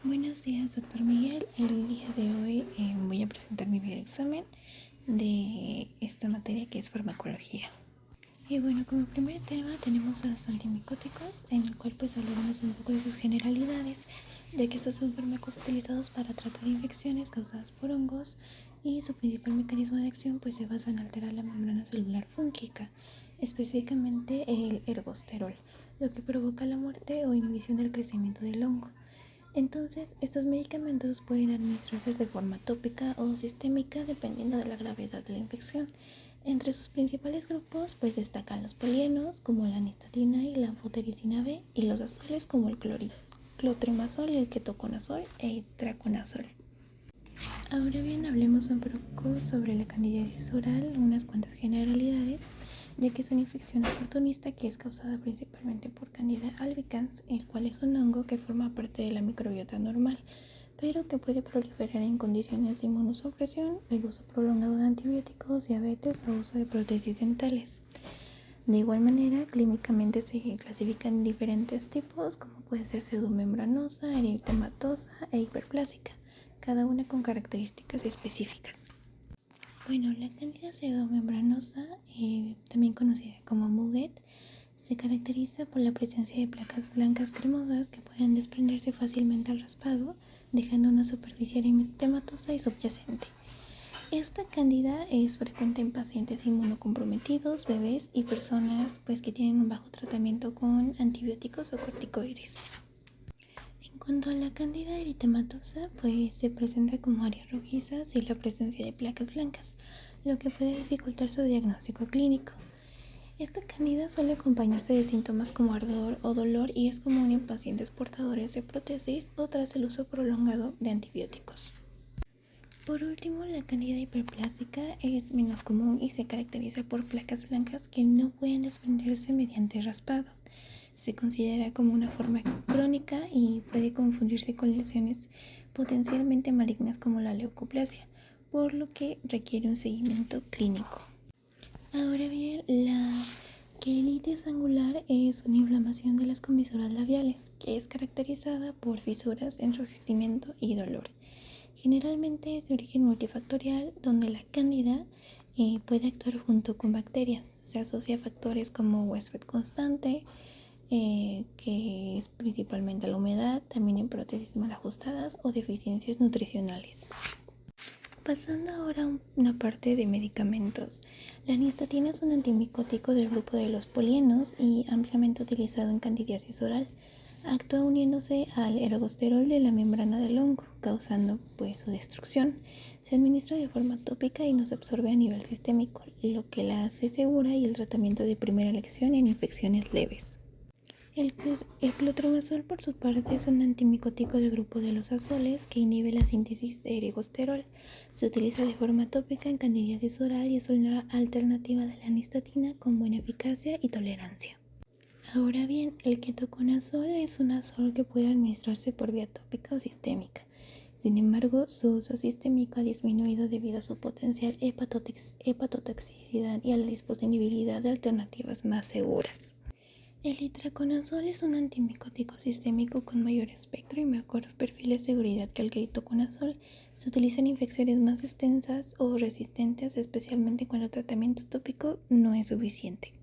Buenos días, doctor Miguel. El día de hoy voy a presentar mi video examen de esta materia que es farmacología. Y bueno, como primer tema tenemos a los antimicóticos, en el cual pues hablaremos un poco de sus generalidades, ya que estos son fármacos utilizados para tratar infecciones causadas por hongos y su principal mecanismo de acción pues se basa en alterar la membrana celular fúngica, específicamente el ergosterol, lo que provoca la muerte o inhibición del crecimiento del hongo. Entonces, estos medicamentos pueden administrarse de forma tópica o sistémica dependiendo de la gravedad de la infección. Entre sus principales grupos pues destacan los polienos como la nistatina y la anfotericina B y los azoles como el clotrimazol y el ketoconazol e itraconazol. Ahora bien, hablemos un poco sobre la candidiasis oral, unas cuantas generalidades, ya que es una infección oportunista que es causada principalmente por Candida albicans, el cual es un hongo que forma parte de la microbiota normal, pero que puede proliferar en condiciones de inmunosupresión, el uso prolongado de antibióticos, diabetes o uso de prótesis dentales. De igual manera, clínicamente se clasifican en diferentes tipos, como puede ser pseudomembranosa, eritematosa e hiperplásica, cada una con características específicas. Bueno, la cándida pseudomembranosa, también conocida como Muguet, se caracteriza por la presencia de placas blancas cremosas que pueden desprenderse fácilmente al raspado, dejando una superficie eritematosa y subyacente. Esta cándida es frecuente en pacientes inmunocomprometidos, bebés y personas que tienen un bajo tratamiento con antibióticos o corticoides. En cuanto a la cándida eritematosa, pues se presenta como áreas rojizas y la presencia de placas blancas, lo que puede dificultar su diagnóstico clínico. Esta cándida suele acompañarse de síntomas como ardor o dolor y es común en pacientes portadores de prótesis o tras el uso prolongado de antibióticos. Por último, la cándida hiperplásica es menos común y se caracteriza por placas blancas que no pueden desprenderse mediante raspado. Se considera como una forma crónica y puede confundirse con lesiones potencialmente malignas como la leucoplasia, por lo que requiere un seguimiento clínico. Ahora bien, la queratitis angular es una inflamación de las comisuras labiales que es caracterizada por fisuras, enrojecimiento y dolor. Generalmente es de origen multifactorial, donde la cándida puede actuar junto con bacterias. Se asocia a factores como huésped constante, que es principalmente la humedad, también en prótesis mal ajustadas o deficiencias nutricionales. Pasando ahora a una parte de medicamentos. La nistatina es un antimicótico del grupo de los polienos y ampliamente utilizado en candidiasis oral. Actúa uniéndose al ergosterol de la membrana del hongo, causando su destrucción. Se administra de forma tópica y no se absorbe a nivel sistémico, lo que la hace segura y el tratamiento de primera elección en infecciones leves. El clotrimazol, por su parte, es un antimicótico del grupo de los azoles que inhibe la síntesis de ergosterol. Se utiliza de forma tópica en candidiasis oral y es una alternativa de la nistatina con buena eficacia y tolerancia. Ahora bien, el ketoconazol es un azol que puede administrarse por vía tópica o sistémica. Sin embargo, su uso sistémico ha disminuido debido a su potencial hepatotoxicidad y a la disponibilidad de alternativas más seguras. El itraconazol es un antimicótico sistémico con mayor espectro y mejor perfil de seguridad que el ketoconazol. Se utiliza en infecciones más extensas o resistentes, especialmente cuando el tratamiento tópico no es suficiente.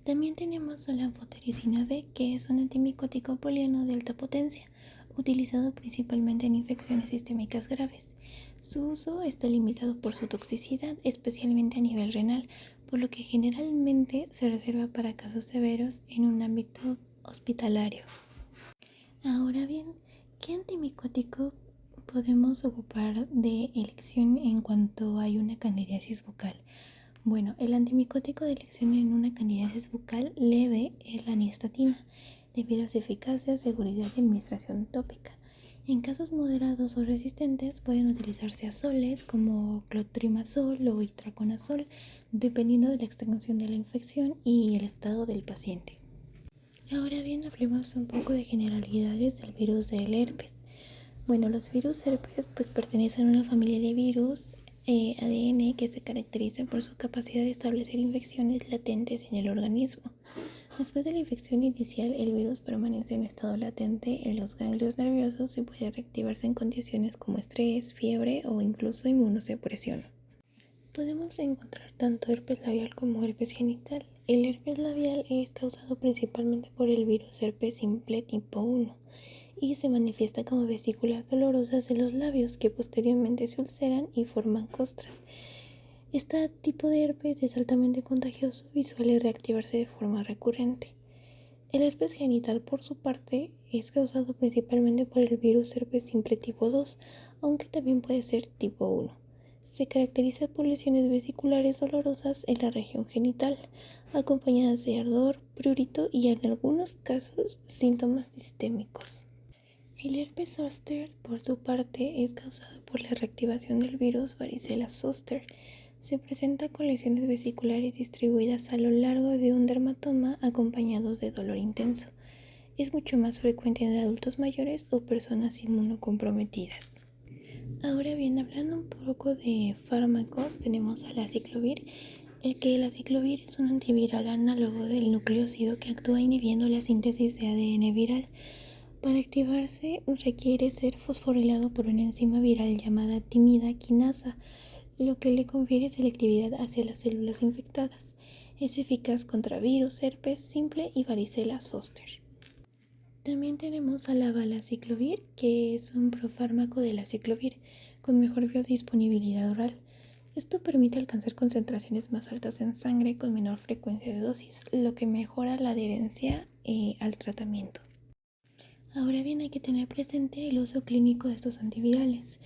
También tenemos a la anfotericina B, que es un antimicótico polieno de alta potencia, utilizado principalmente en infecciones sistémicas graves. Su uso está limitado por su toxicidad, especialmente a nivel renal, por lo que generalmente se reserva para casos severos en un ámbito hospitalario. Ahora bien, ¿qué antimicótico podemos ocupar de elección en cuanto hay una candidiasis bucal? Bueno, el antimicótico de elección en una candidiasis bucal leve es la nistatina, debido a su eficacia, seguridad y administración tópica. En casos moderados o resistentes pueden utilizarse azoles como clotrimazol o itraconazol, dependiendo de la extensión de la infección y el estado del paciente. Ahora bien, hablemos un poco de generalidades del virus del herpes. Bueno, los virus herpes pertenecen a una familia de virus ADN que se caracteriza por su capacidad de establecer infecciones latentes en el organismo. Después de la infección inicial, el virus permanece en estado latente en los ganglios nerviosos y puede reactivarse en condiciones como estrés, fiebre o incluso inmunosupresión. Podemos encontrar tanto herpes labial como herpes genital. El herpes labial es causado principalmente por el virus herpes simple tipo 1 y se manifiesta como vesículas dolorosas en los labios que posteriormente se ulceran y forman costras. Este tipo de herpes es altamente contagioso y suele reactivarse de forma recurrente. El herpes genital, por su parte, es causado principalmente por el virus herpes simple tipo 2, aunque también puede ser tipo 1. Se caracteriza por lesiones vesiculares dolorosas en la región genital, acompañadas de ardor, prurito y en algunos casos síntomas sistémicos. El herpes zóster, por su parte, es causado por la reactivación del virus varicela zoster. Se presenta con lesiones vesiculares distribuidas a lo largo de un dermatoma acompañados de dolor intenso. Es mucho más frecuente en adultos mayores o personas inmunocomprometidas. Ahora bien, hablando un poco de fármacos, tenemos al aciclovir. El aciclovir es un antiviral análogo del nucleósido que actúa inhibiendo la síntesis de ADN viral. Para activarse requiere ser fosforilado por una enzima viral llamada timida quinasa, lo que le confiere selectividad hacia las células infectadas. Es eficaz contra virus, herpes simple y varicela zoster. También tenemos a la valaciclovir, que es un profármaco del aciclovir con mejor biodisponibilidad oral. Esto permite alcanzar concentraciones más altas en sangre con menor frecuencia de dosis, lo que mejora la adherencia al tratamiento. Ahora bien, hay que tener presente el uso clínico de estos antivirales.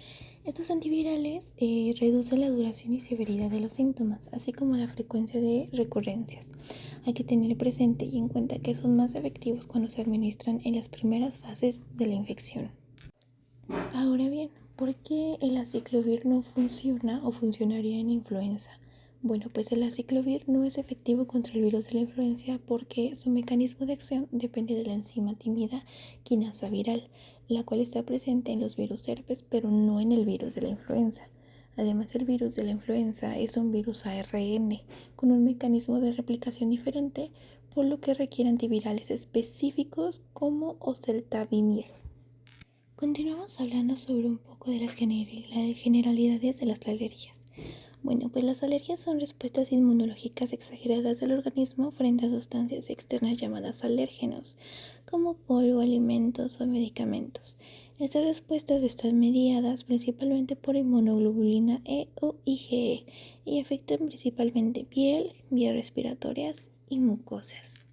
Estos antivirales reducen la duración y severidad de los síntomas, así como la frecuencia de recurrencias. Hay que tener presente y en cuenta que son más efectivos cuando se administran en las primeras fases de la infección. Ahora bien, ¿por qué el aciclovir no funciona o funcionaría en influenza? Bueno, pues el aciclovir no es efectivo contra el virus de la influenza porque su mecanismo de acción depende de la enzima timida quinasa viral, la cual está presente en los virus herpes, pero no en el virus de la influenza. Además, el virus de la influenza es un virus ARN con un mecanismo de replicación diferente, por lo que requiere antivirales específicos como oseltamivir. Continuamos hablando sobre un poco de las generalidades de las alergias. Bueno, pues las alergias son respuestas inmunológicas exageradas del organismo frente a sustancias externas llamadas alérgenos, como polvo, alimentos o medicamentos. Estas respuestas están mediadas principalmente por inmunoglobulina E o IgE y afectan principalmente piel, vías respiratorias y mucosas.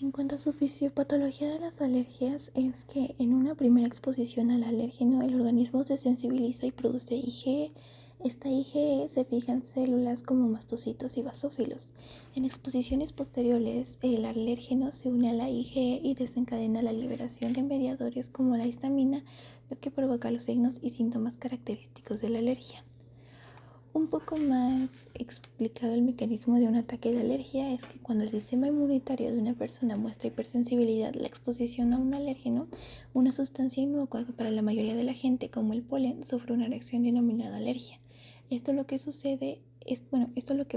En cuanto a su fisiopatología de las alergias, es que en una primera exposición al alérgeno el organismo se sensibiliza y produce IgE. Esta IgE se fija en células como mastocitos y basófilos. En exposiciones posteriores, el alérgeno se une a la IgE y desencadena la liberación de mediadores como la histamina, lo que provoca los signos y síntomas característicos de la alergia. Un poco más explicado el mecanismo de un ataque de alergia es que cuando el sistema inmunitario de una persona muestra hipersensibilidad a la exposición a un alérgeno, una sustancia inocua para la mayoría de la gente, como el polen, sufre una reacción denominada alergia. Esto lo que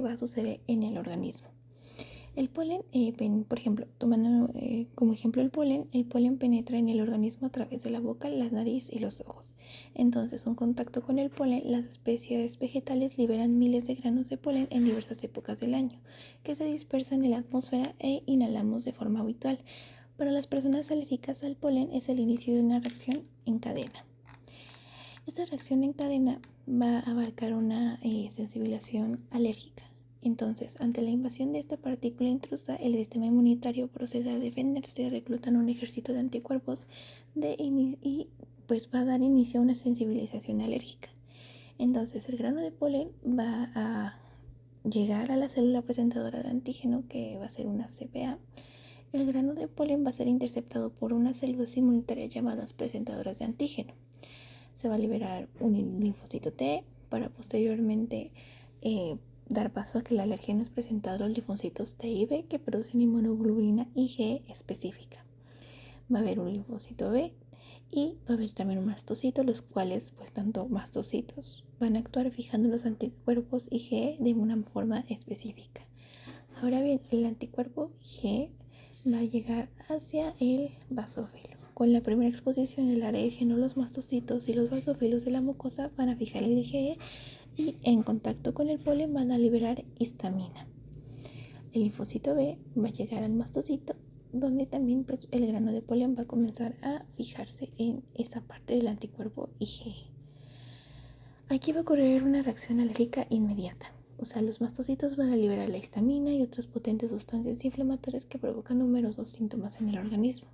va a suceder en el organismo. El polen, por ejemplo, tomando como ejemplo el polen penetra en el organismo a través de la boca, la nariz y los ojos. Entonces, un contacto con el polen, las especies vegetales liberan miles de granos de polen en diversas épocas del año, que se dispersan en la atmósfera e inhalamos de forma habitual. Para las personas alérgicas al polen es el inicio de una reacción en cadena. Esta reacción en cadena va a abarcar una sensibilización alérgica. Entonces, ante la invasión de esta partícula intrusa, el sistema inmunitario procede a defenderse, reclutan un ejército de anticuerpos y pues va a dar inicio a una sensibilización alérgica. Entonces, el grano de polen va a llegar a la célula presentadora de antígeno, que va a ser una CPA. El grano de polen va a ser interceptado por unas células inmunitarias llamadas presentadoras de antígeno. Se va a liberar un linfocito T para posteriormente dar paso a que el alérgeno es presentado a los linfocitos T y B que producen inmunoglobulina IgE específica. Va a haber un linfocito B y va a haber también un mastocito, los cuales, pues tanto mastocitos van a actuar fijando los anticuerpos IgE de una forma específica. Ahora bien, el anticuerpo IgE va a llegar hacia el basófilo. Con la primera exposición, el alérgeno, los mastocitos y los basófilos de la mucosa van a fijar el IgE y en contacto con el polen van a liberar histamina. El linfocito B va a llegar al mastocito, donde también pues, el grano de polen va a comenzar a fijarse en esa parte del anticuerpo IgE. Aquí va a ocurrir una reacción alérgica inmediata. O sea, los mastocitos van a liberar la histamina y otras potentes sustancias inflamatorias que provocan numerosos síntomas en el organismo.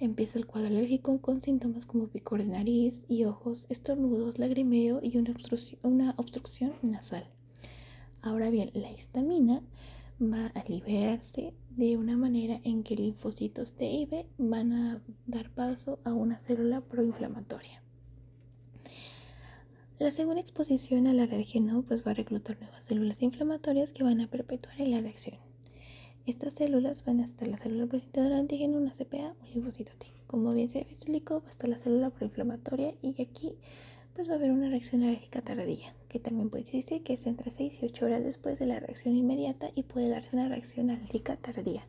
Empieza el cuadro alérgico con síntomas como picor de nariz y ojos, estornudos, lagrimeo y una obstrucción nasal. Ahora bien, la histamina va a liberarse de una manera en que linfocitos T y B van a dar paso a una célula proinflamatoria. La segunda exposición al alérgeno pues va a reclutar nuevas células inflamatorias que van a perpetuar la reacción. Estas células van a estar la célula presentadora de antígeno, una CPA o linfocito T. Como bien se explicó, va a estar la célula proinflamatoria y aquí pues va a haber una reacción alérgica tardía, que también puede existir, que es entre 6 y 8 horas después de la reacción inmediata y puede darse una reacción alérgica tardía.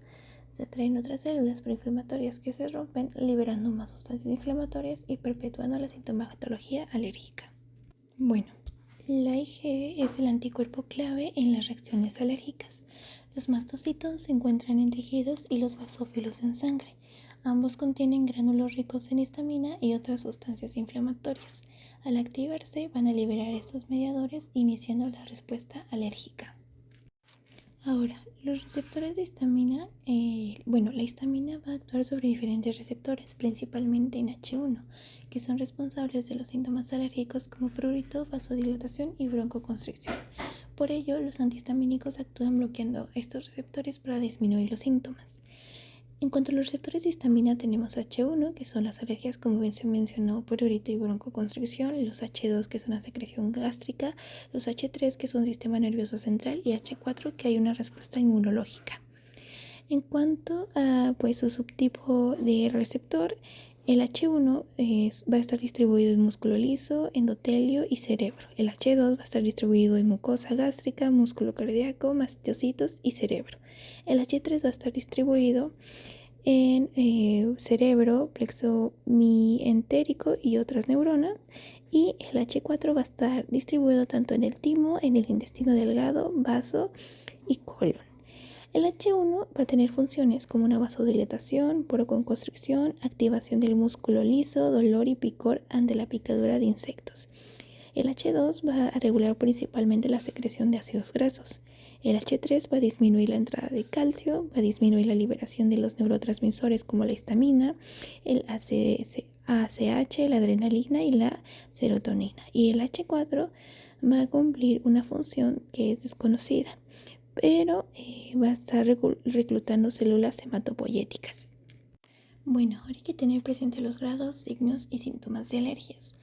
Se atraen otras células proinflamatorias que se rompen, liberando más sustancias inflamatorias y perpetuando la sintomatología alérgica. Bueno, la IgE es el anticuerpo clave en las reacciones alérgicas. Los mastocitos se encuentran en tejidos y los basófilos en sangre. Ambos contienen gránulos ricos en histamina y otras sustancias inflamatorias. Al activarse, van a liberar estos mediadores, iniciando la respuesta alérgica. Ahora, los receptores de histamina, la histamina va a actuar sobre diferentes receptores, principalmente en H1, que son responsables de los síntomas alérgicos como prurito, vasodilatación y broncoconstricción. Por ello, los antihistamínicos actúan bloqueando estos receptores para disminuir los síntomas. En cuanto a los receptores de histamina, tenemos H1, que son las alergias, como bien se mencionó, prurito y broncoconstricción, los H2, que son la secreción gástrica, los H3, que son sistema nervioso central, y H4, que hay una respuesta inmunológica. En cuanto a su subtipo de receptor, el H1 va a estar distribuido en músculo liso, endotelio y cerebro. El H2 va a estar distribuido en mucosa gástrica, músculo cardíaco, mastocitos y cerebro. El H3 va a estar distribuido en cerebro, plexo mientérico y otras neuronas. Y el H4 va a estar distribuido tanto en el timo, en el intestino delgado, vaso y colon. El H1 va a tener funciones como una vasodilatación, broncoconstricción, activación del músculo liso, dolor y picor ante la picadura de insectos. El H2 va a regular principalmente la secreción de ácidos grasos. El H3 va a disminuir la entrada de calcio, va a disminuir la liberación de los neurotransmisores como la histamina, el ACH, la adrenalina y la serotonina. Y el H4 va a cumplir una función que es desconocida, pero va a estar reclutando células hematopoyéticas. Bueno, ahora hay que tener presente los grados, signos y síntomas de alergias.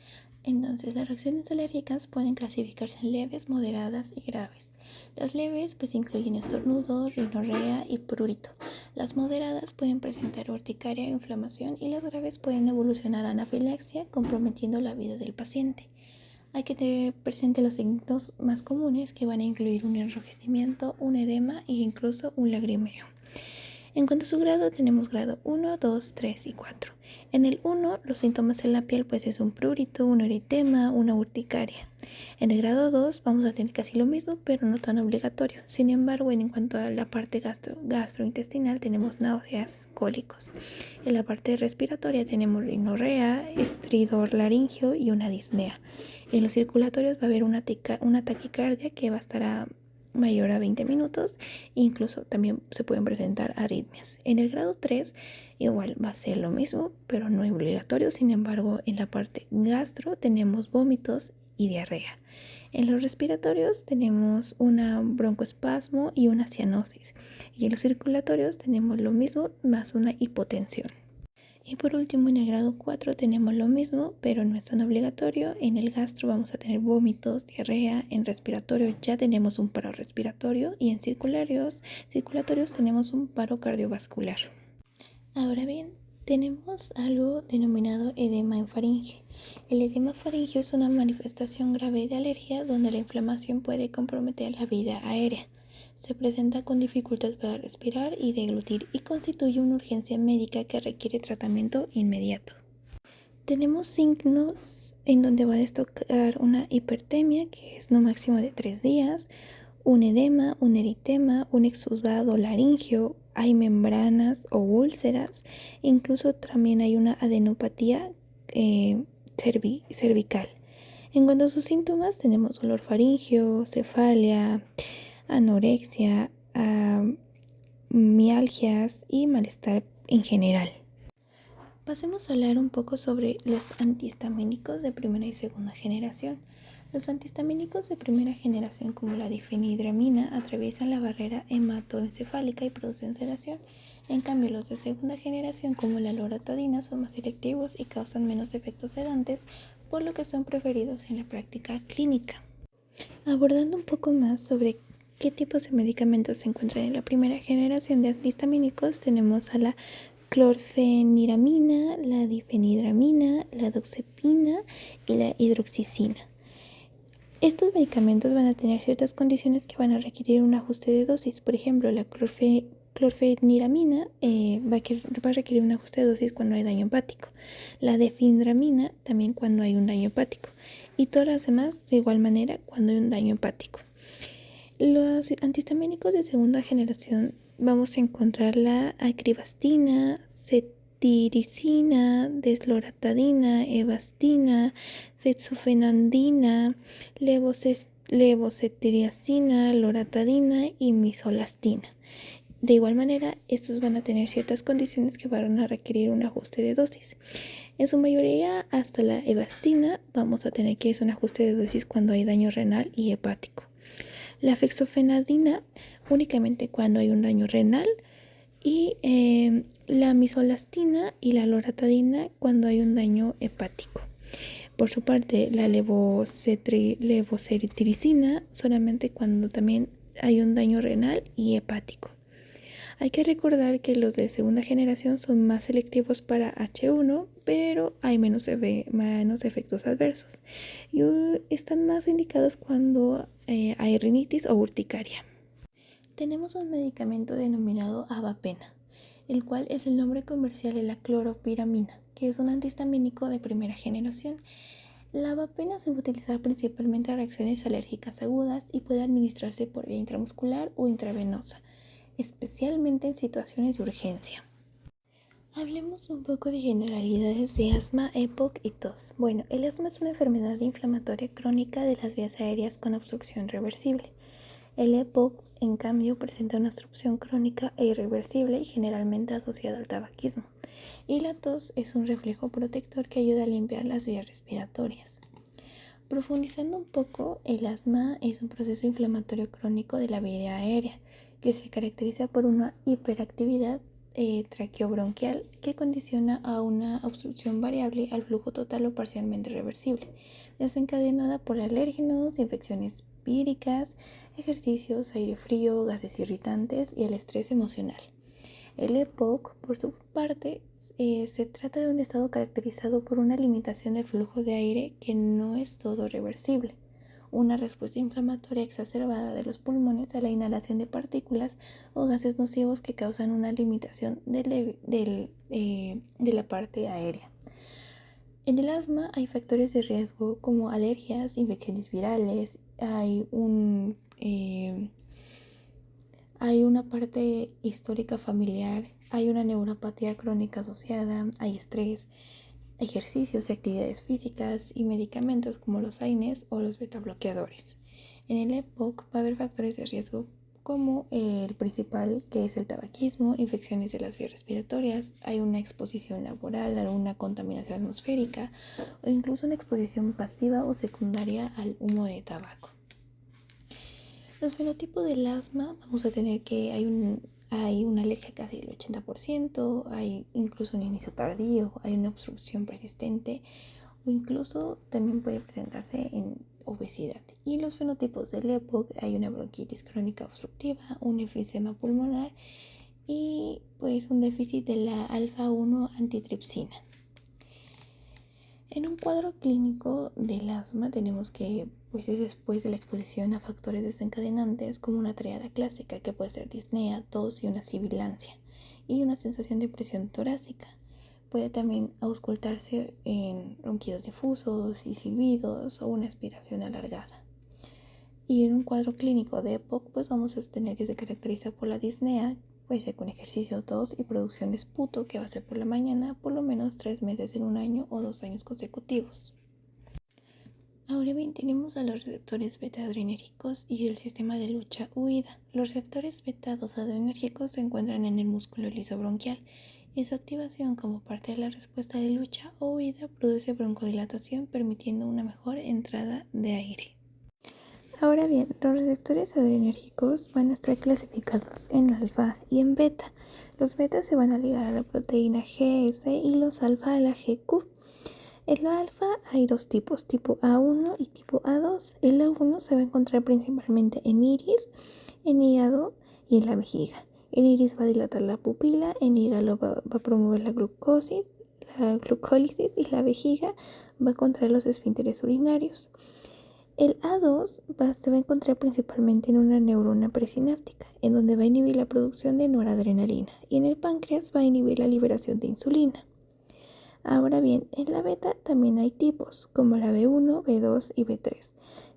Entonces, las reacciones alérgicas pueden clasificarse en leves, moderadas y graves. Las leves incluyen estornudos, rinorrea y prurito. Las moderadas pueden presentar urticaria e inflamación y las graves pueden evolucionar a anafilaxia, comprometiendo la vida del paciente. Hay que tener presente los signos más comunes que van a incluir un enrojecimiento, un edema e incluso un lagrimeo. En cuanto a su grado, tenemos grado 1, 2, 3 y 4. En el 1, los síntomas en la piel es un prurito, un eritema, una urticaria. En el grado 2 vamos a tener casi lo mismo, pero no tan obligatorio. Sin embargo, en cuanto a la parte gastrointestinal, tenemos náuseas, cólicos. En la parte respiratoria tenemos rinorrea, estridor laringio y una disnea. En los circulatorios va a haber una taquicardia que va a estar a mayor a 20 minutos, incluso también se pueden presentar arritmias. En el grado 3 igual va a ser lo mismo, pero no es obligatorio. Sin embargo, en la parte gastro tenemos vómitos y diarrea. En los respiratorios tenemos una broncoespasmo y una cianosis. Y en los circulatorios tenemos lo mismo más una hipotensión. Y por último, en el grado 4 tenemos lo mismo, pero no es tan obligatorio. En el gastro vamos a tener vómitos, diarrea. En respiratorio ya tenemos un paro respiratorio y en circulatorios tenemos un paro cardiovascular. Ahora bien, tenemos algo denominado edema en faringe. El edema faríngeo es una manifestación grave de alergia donde la inflamación puede comprometer la vida aérea. Se presenta con dificultad para respirar y deglutir y constituye una urgencia médica que requiere tratamiento inmediato. Tenemos signos en donde va a destacar una hipertemia, que es no máximo de 3 días, un edema, un eritema, un exudado laringio, hay membranas o úlceras, incluso también hay una adenopatía cervical. En cuanto a sus síntomas, tenemos dolor faríngeo, cefalia, anorexia, mialgias y malestar en general. Pasemos a hablar un poco sobre los antihistamínicos de primera y segunda generación. Los antihistamínicos de primera generación, como la difenhidramina, atraviesan la barrera hematoencefálica y producen sedación. En cambio, los de segunda generación, como la loratadina, son más selectivos y causan menos efectos sedantes, por lo que son preferidos en la práctica clínica. Abordando un poco más sobre qué tipos de medicamentos se encuentran en la primera generación de antihistamínicos, tenemos a la clorfeniramina, la difenhidramina, la doxepina y la hidroxicina. Estos medicamentos van a tener ciertas condiciones que van a requerir un ajuste de dosis. Por ejemplo, la clorfeniramina va a requerir un ajuste de dosis cuando hay daño hepático. La difenhidramina también cuando hay un daño hepático. Y todas las demás de igual manera cuando hay un daño hepático. Los antihistamínicos de segunda generación vamos a encontrar la acribastina, cetiricina, desloratadina, evastina, fexofenadina, levocetirizina, loratadina y misolastina. De igual manera, estos van a tener ciertas condiciones que van a requerir un ajuste de dosis. En su mayoría, hasta la evastina, vamos a tener que hacer un ajuste de dosis cuando hay daño renal y hepático. La fexofenadina únicamente cuando hay un daño renal y la misolastina y la loratadina cuando hay un daño hepático. Por su parte, la levocetirizina solamente cuando también hay un daño renal y hepático. Hay que recordar que los de segunda generación son más selectivos para H1, pero hay menos efectos adversos y están más indicados cuando hay rinitis o urticaria. Tenemos un medicamento denominado avapena, el cual es el nombre comercial de la cloropiramina, que es un antihistamínico de primera generación. La avapena se va a utilizar principalmente en reacciones alérgicas agudas y puede administrarse por vía intramuscular o intravenosa, especialmente en situaciones de urgencia. Hablemos un poco de generalidades de asma, EPOC y tos. Bueno, el asma es una enfermedad inflamatoria crónica de las vías aéreas con obstrucción reversible. El EPOC, en cambio, presenta una obstrucción crónica e irreversible y generalmente asociada al tabaquismo. Y la tos es un reflejo protector que ayuda a limpiar las vías respiratorias. Profundizando un poco, el asma es un proceso inflamatorio crónico de la vía aérea que se caracteriza por una hiperactividad traqueobronquial que condiciona a una obstrucción variable al flujo total o parcialmente reversible, desencadenada por alérgenos, infecciones víricas, ejercicios, aire frío, gases irritantes y el estrés emocional. El EPOC, por su parte, se trata de un estado caracterizado por una limitación del flujo de aire que no es todo reversible, una respuesta inflamatoria exacerbada de los pulmones a la inhalación de partículas o gases nocivos que causan una limitación de la parte aérea. En el asma hay factores de riesgo como alergias, infecciones virales, hay una parte histórica familiar, hay una neuropatía crónica asociada, hay estrés, ejercicios y actividades físicas y medicamentos como los AINES o los betabloqueadores. En el EPOC va a haber factores de riesgo como el principal, que es el tabaquismo, infecciones de las vías respiratorias, hay una exposición laboral, alguna contaminación atmosférica o incluso una exposición pasiva o secundaria al humo de tabaco. Los fenotipos del asma vamos a tener que hay una alergia casi del 80%, hay incluso un inicio tardío, hay una obstrucción persistente o incluso también puede presentarse en obesidad. Y los fenotipos del EPOC hay una bronquitis crónica obstructiva, un enfisema pulmonar y pues un déficit de la alfa-1 antitripsina. En un cuadro clínico del asma tenemos que pues es después de la exposición a factores desencadenantes como una triada clásica que puede ser disnea, tos y una sibilancia y una sensación de presión torácica. Puede también auscultarse en ronquidos difusos y silbidos o una aspiración alargada. Y en un cuadro clínico de EPOC pues vamos a tener que se caracteriza por la disnea, puede ser con ejercicio, tos y producción de esputo que va a ser por la mañana por lo menos 3 meses en un año o 2 años consecutivos. Ahora bien, tenemos a los receptores beta-adrenérgicos y el sistema de lucha-huida. Los receptores beta-2-adrenérgicos se encuentran en el músculo liso bronquial y su activación como parte de la respuesta de lucha o huida produce broncodilatación permitiendo una mejor entrada de aire. Ahora bien, los receptores adrenérgicos van a estar clasificados en alfa y en beta. Los betas se van a ligar a la proteína GS y los alfa a la GQ. En la alfa hay dos tipos, tipo A1 y tipo A2. El A1 se va a encontrar principalmente en iris, en hígado y en la vejiga. En iris va a dilatar la pupila, en hígado va a promover la glucólisis y la vejiga va a contraer los esfínteres urinarios. El A2 se va a encontrar principalmente en una neurona presináptica, en donde va a inhibir la producción de noradrenalina, y en el páncreas va a inhibir la liberación de insulina. Ahora bien, en la beta también hay tipos, como la B1, B2 y B3.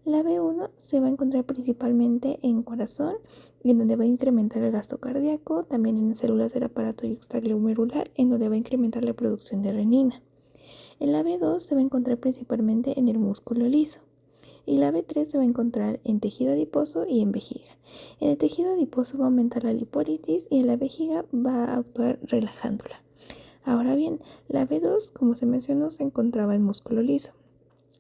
La B1 se va a encontrar principalmente en corazón, en donde va a incrementar el gasto cardíaco, también en células del aparato yuxtaglomerular, en donde va a incrementar la producción de renina. En la B2 se va a encontrar principalmente en el músculo liso. Y la B3 se va a encontrar en tejido adiposo y en vejiga. En el tejido adiposo va a aumentar la lipólisis y en la vejiga va a actuar relajándola. Ahora bien, la B2, como se mencionó, se encontraba en músculo liso.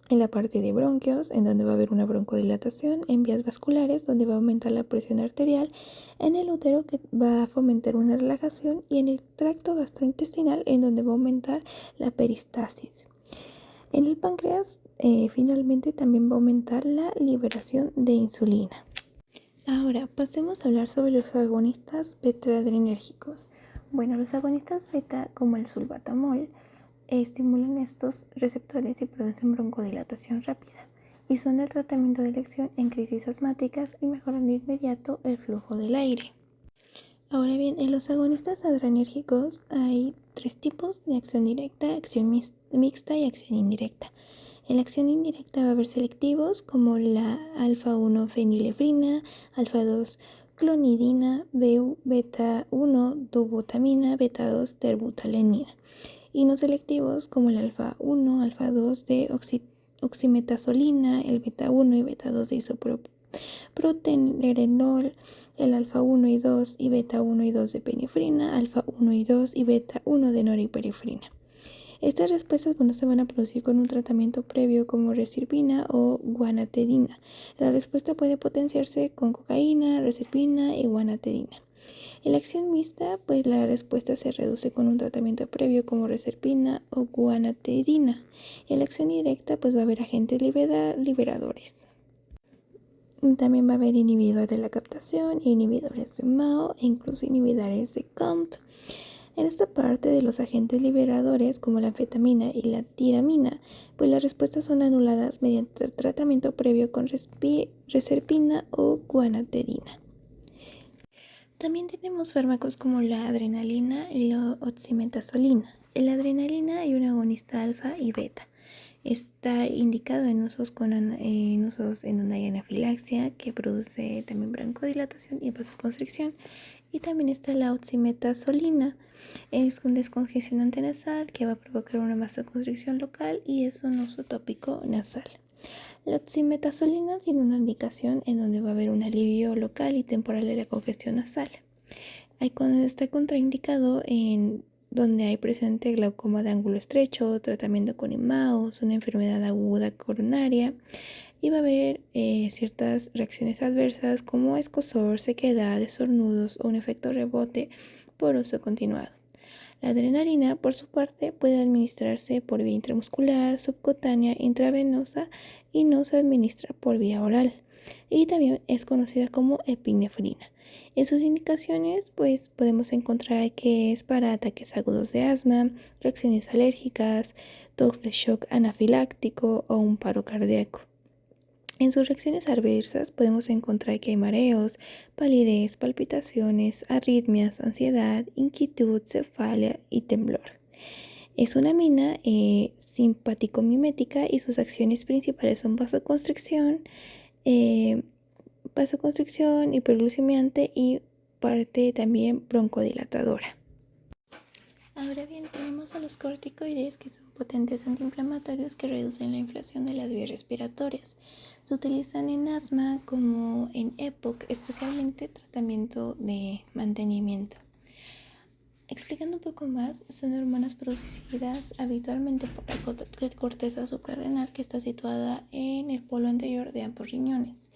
En la parte de bronquios, en donde va a haber una broncodilatación, en vías vasculares, donde va a aumentar la presión arterial, en el útero, que va a fomentar una relajación, y en el tracto gastrointestinal, en donde va a aumentar la peristalsis. En el páncreas, finalmente, también va a aumentar la liberación de insulina. Ahora, pasemos a hablar sobre los agonistas beta-adrenérgicos. Bueno, los agonistas beta, como el sulbatamol, estimulan estos receptores y producen broncodilatación rápida, y son el tratamiento de elección en crisis asmáticas y mejoran de inmediato el flujo del aire. Ahora bien, en los agonistas adrenérgicos hay 3 tipos de acción directa, acción mixta y acción indirecta. En la acción indirecta va a haber selectivos como la alfa-1 fenilefrina, alfa-2 clonidina, beta-1 dobutamina, beta-2 terbutalenina. Y no selectivos como el alfa-1, alfa-2 de oximetazolina, el beta-1 y beta-2 de isoprotenerenol, el alfa-1 y 2 y beta-1 y 2 de penifrina, alfa-1 y 2 y beta-1 de noripinefrina. Estas respuestas se van a producir con un tratamiento previo como reserpina o guanetidina. La respuesta puede potenciarse con cocaína, reserpina y guanetidina. En la acción mixta, pues la respuesta se reduce con un tratamiento previo como reserpina o guanetidina. En la acción directa, pues va a haber agentes liberadores. También va a haber inhibidores de la captación, inhibidores de MAO e incluso inhibidores de COMT. En esta parte de los agentes liberadores como la anfetamina y la tiramina, pues las respuestas son anuladas mediante tratamiento previo con reserpina o guanetidina. También tenemos fármacos como la adrenalina y la oximetazolina. En la adrenalina hay un agonista alfa y beta. Está indicado en usos en donde hay anafilaxia, que produce también broncodilatación y vasoconstricción. Y también está la oximetazolina. Es un descongestionante nasal que va a provocar una vasoconstricción local y es un uso tópico nasal. La oximetazolina tiene una indicación en donde va a haber un alivio local y temporal de la congestión nasal. Está contraindicado en donde hay presente glaucoma de ángulo estrecho, tratamiento con IMAOs, una enfermedad aguda coronaria, y va a haber ciertas reacciones adversas como escozor, sequedad, estornudos o un efecto rebote por uso continuado. La adrenalina, por su parte, puede administrarse por vía intramuscular, subcutánea, intravenosa y no se administra por vía oral. y también es conocida como epinefrina. En sus indicaciones, pues podemos encontrar que es para ataques agudos de asma, reacciones alérgicas, tos de shock anafiláctico o un paro cardíaco. En sus reacciones adversas podemos encontrar que hay mareos, palidez, palpitaciones, arritmias, ansiedad, inquietud, cefalia y temblor. Es una amina simpático-mimética y sus acciones principales son eh, vasoconstricción, hiperglucemiante y parte también broncodilatadora. Ahora bien, tenemos a los corticoides, que son potentes antiinflamatorios que reducen la inflamación de las vías respiratorias. Se utilizan en asma como en EPOC, especialmente tratamiento de mantenimiento. Explicando un poco más, son hormonas producidas habitualmente por la corteza suprarrenal, que está situada en el polo anterior de ambos riñones.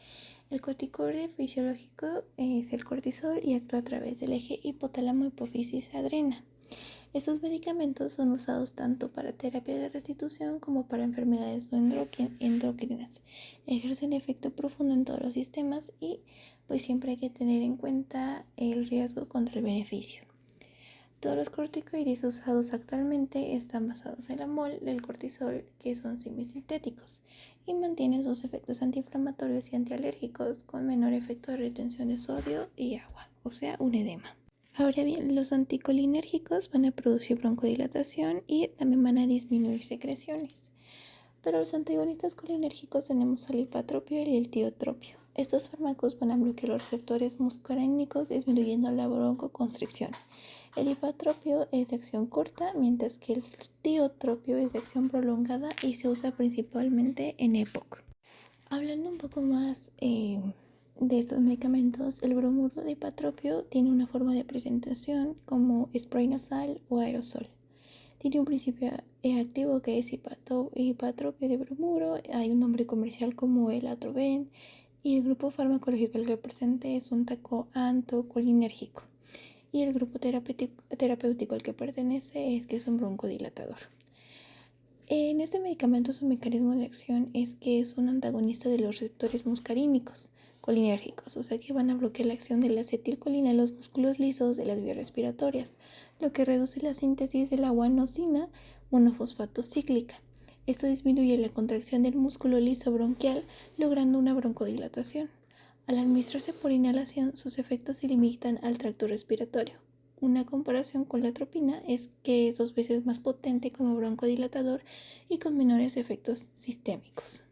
El corticoide fisiológico es el cortisol y actúa a través del eje hipotálamo-hipófisis-adrena. Estos medicamentos son usados tanto para terapia de restitución como para enfermedades endocrinas. Ejercen efecto profundo en todos los sistemas y pues siempre hay que tener en cuenta el riesgo contra el beneficio. Todos los corticoides usados actualmente están basados en la mol del cortisol, que son semisintéticos, y mantienen sus efectos antiinflamatorios y antialérgicos con menor efecto de retención de sodio y agua, o sea, un edema. Ahora bien, los anticolinérgicos van a producir broncodilatación y también van a disminuir secreciones. Pero los antagonistas colinérgicos tenemos el ipatropio y el tiotropio. Estos fármacos van a bloquear los receptores muscarínicos, disminuyendo la broncoconstricción. El ipatropio es de acción corta, mientras que el tiotropio es de acción prolongada y se usa principalmente en EPOC. Hablando un poco más de estos medicamentos, el bromuro de ipatropio tiene una forma de presentación como spray nasal o aerosol. Tiene un principio activo que es ipatropio de bromuro, hay un nombre comercial como el Atroven, y el grupo farmacológico al que presente es un antocolinérgico, y el grupo terapéutico al que pertenece es que es un broncodilatador. En este medicamento su mecanismo de acción es que es un antagonista de los receptores muscarínicos colinérgicos, o sea que van a bloquear la acción de la acetilcolina en los músculos lisos de las vías respiratorias, lo que reduce la síntesis de la guanosina monofosfato cíclica. Esto disminuye la contracción del músculo liso bronquial, logrando una broncodilatación. Al administrarse por inhalación, sus efectos se limitan al tracto respiratorio. Una comparación con la atropina es que es 2 veces más potente como broncodilatador y con menores efectos sistémicos.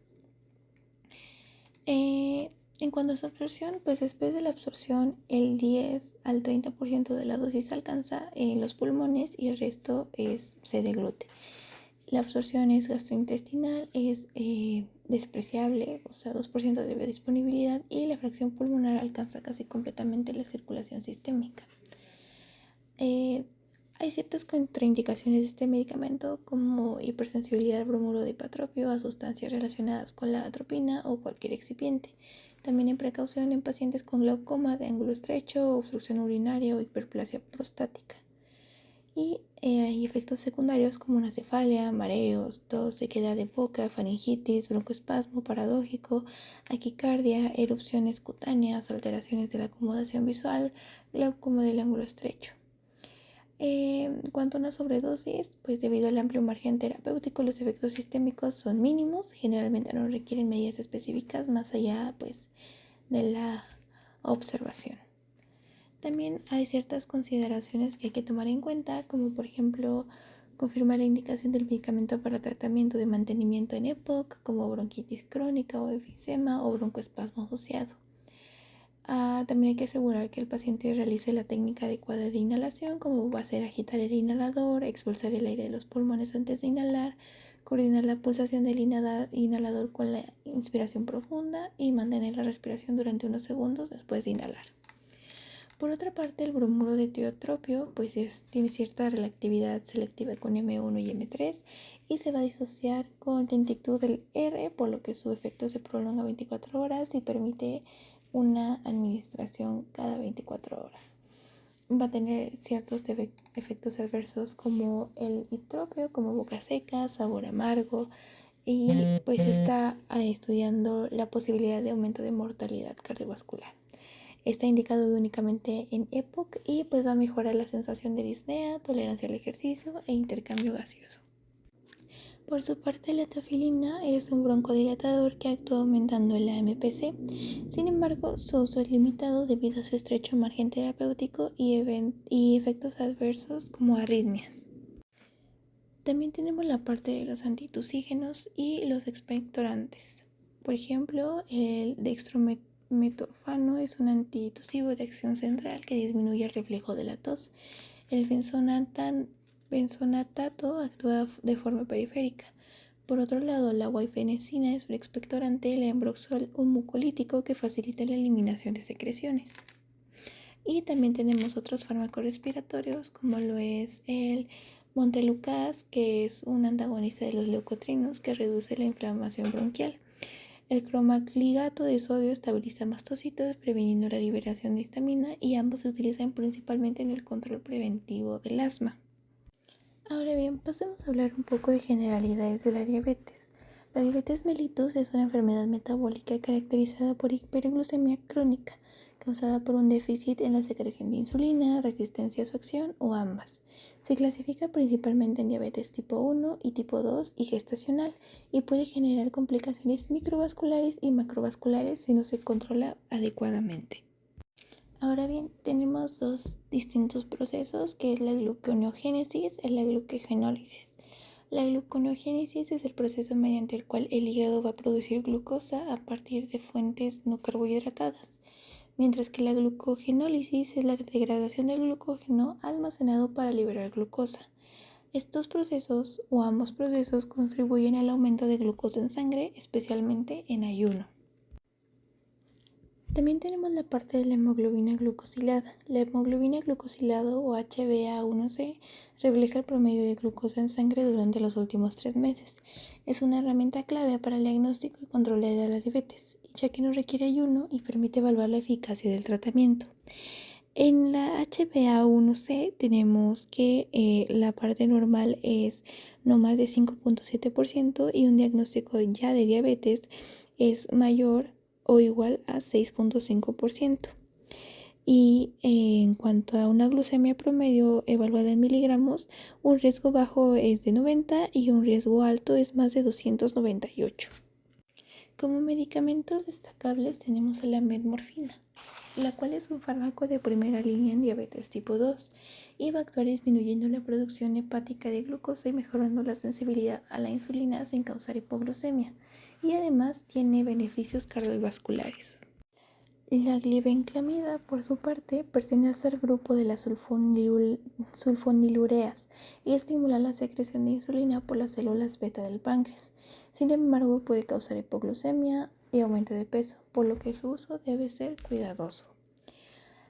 En cuanto a su absorción, pues después de la absorción el 10 al 30% de la dosis alcanza los pulmones y el resto se deglute. La absorción es gastrointestinal, es despreciable, o sea, 2% de biodisponibilidad, y la fracción pulmonar alcanza casi completamente la circulación sistémica. Hay ciertas contraindicaciones de este medicamento, como hipersensibilidad al bromuro de ipatropio, a sustancias relacionadas con la atropina o cualquier excipiente. También en precaución en pacientes con glaucoma de ángulo estrecho, obstrucción urinaria o hiperplasia prostática. Y hay efectos secundarios como una cefalia, mareos, tos, sequedad de boca, faringitis, broncoespasmo paradójico, taquicardia, erupciones cutáneas, alteraciones de la acomodación visual, glaucoma del ángulo estrecho. En cuanto a una sobredosis, pues debido al amplio margen terapéutico, los efectos sistémicos son mínimos, generalmente no requieren medidas específicas más allá pues de la observación. También hay ciertas consideraciones que hay que tomar en cuenta, como por ejemplo confirmar la indicación del medicamento para tratamiento de mantenimiento en EPOC, como bronquitis crónica o enfisema o broncoespasmo asociado. También hay que asegurar que el paciente realice la técnica adecuada de inhalación, como va a ser agitar el inhalador, expulsar el aire de los pulmones antes de inhalar, coordinar la pulsación del inhalador con la inspiración profunda y mantener la respiración durante unos segundos después de inhalar. Por otra parte, el bromuro de tiotropio pues tiene cierta relatividad selectiva con M1 y M3 y se va a disociar con lentitud del R, por lo que su efecto se prolonga 24 horas y permite una administración cada 24 horas. Va a tener ciertos efectos adversos como el itropio, como boca seca, sabor amargo, y pues está estudiando la posibilidad de aumento de mortalidad cardiovascular. Está indicado únicamente en EPOC y pues va a mejorar la sensación de disnea, tolerancia al ejercicio e intercambio gaseoso. Por su parte, la tafilina es un broncodilatador que actúa aumentando la MPC. Sin embargo, su uso es limitado debido a su estrecho margen terapéutico y efectos adversos como arritmias. También tenemos la parte de los antitusígenos y los expectorantes. Por ejemplo, el dextrometorfano es un antitusivo de acción central que disminuye el reflejo de la tos. El benzonatato actúa de forma periférica. Por otro lado, la guaifenesina es un expectorante, el Ambroxol un mucolítico que facilita la eliminación de secreciones. Y también tenemos otros fármacos respiratorios como lo es el montelukast, que es un antagonista de los leucotrienos que reduce la inflamación bronquial. El cromacligato de sodio estabiliza mastocitos previniendo la liberación de histamina y ambos se utilizan principalmente en el control preventivo del asma. Ahora bien, pasemos a hablar un poco de generalidades de la diabetes. La diabetes mellitus es una enfermedad metabólica caracterizada por hiperglucemia crónica, causada por un déficit en la secreción de insulina, resistencia a su acción o ambas. Se clasifica principalmente en diabetes tipo 1 y tipo 2 y gestacional y puede generar complicaciones microvasculares y macrovasculares si no se controla adecuadamente. Ahora bien, tenemos dos distintos procesos, que es la gluconeogénesis y la glucogenólisis. La gluconeogénesis es el proceso mediante el cual el hígado va a producir glucosa a partir de fuentes no carbohidratadas, mientras que la glucogenólisis es la degradación del glucógeno almacenado para liberar glucosa. Estos procesos o ambos procesos contribuyen al aumento de glucosa en sangre, especialmente en ayuno. También tenemos la parte de la hemoglobina glucosilada. La hemoglobina glucosilada o HbA1c refleja el promedio de glucosa en sangre durante los últimos 3 meses. Es una herramienta clave para el diagnóstico y control de la diabetes, ya que no requiere ayuno y permite evaluar la eficacia del tratamiento. En la HbA1c tenemos que la parte normal es no más de 5.7% y un diagnóstico ya de diabetes es mayor o igual a 6.5%. Y en cuanto a una glucemia promedio evaluada en miligramos, un riesgo bajo es de 90 y un riesgo alto es más de 298. Como medicamentos destacables tenemos a la metmorfina, la cual es un fármaco de primera línea en diabetes tipo 2 y va a actuar disminuyendo la producción hepática de glucosa y mejorando la sensibilidad a la insulina sin causar hipoglucemia, y además tiene beneficios cardiovasculares. La glibenclamida, por su parte, pertenece al grupo de las sulfonilureas y estimula la secreción de insulina por las células beta del páncreas. Sin embargo, puede causar hipoglucemia y aumento de peso, por lo que su uso debe ser cuidadoso.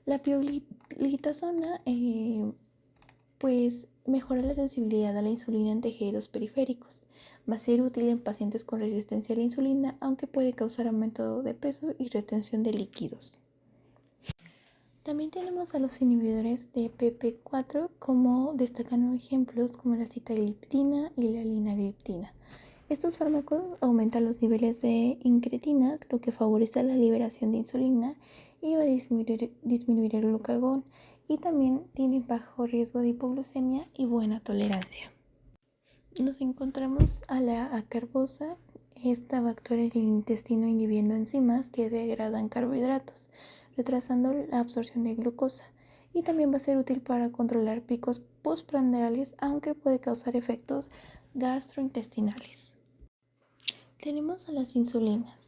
La pioglitazona pues mejora la sensibilidad a la insulina en tejidos periféricos. Va a ser útil en pacientes con resistencia a la insulina, aunque puede causar aumento de peso y retención de líquidos. También tenemos a los inhibidores de PP4, como destacando ejemplos como la sitagliptina y la linagliptina. Estos fármacos aumentan los niveles de incretinas, lo que favorece la liberación de insulina y va a disminuir el glucagón, y también tiene bajo riesgo de hipoglucemia y buena tolerancia. Nos encontramos a la acarbosa. Esta va a actuar en el intestino inhibiendo enzimas que degradan carbohidratos, retrasando la absorción de glucosa, y también va a ser útil para controlar picos postprandiales, aunque puede causar efectos gastrointestinales. Tenemos a las insulinas.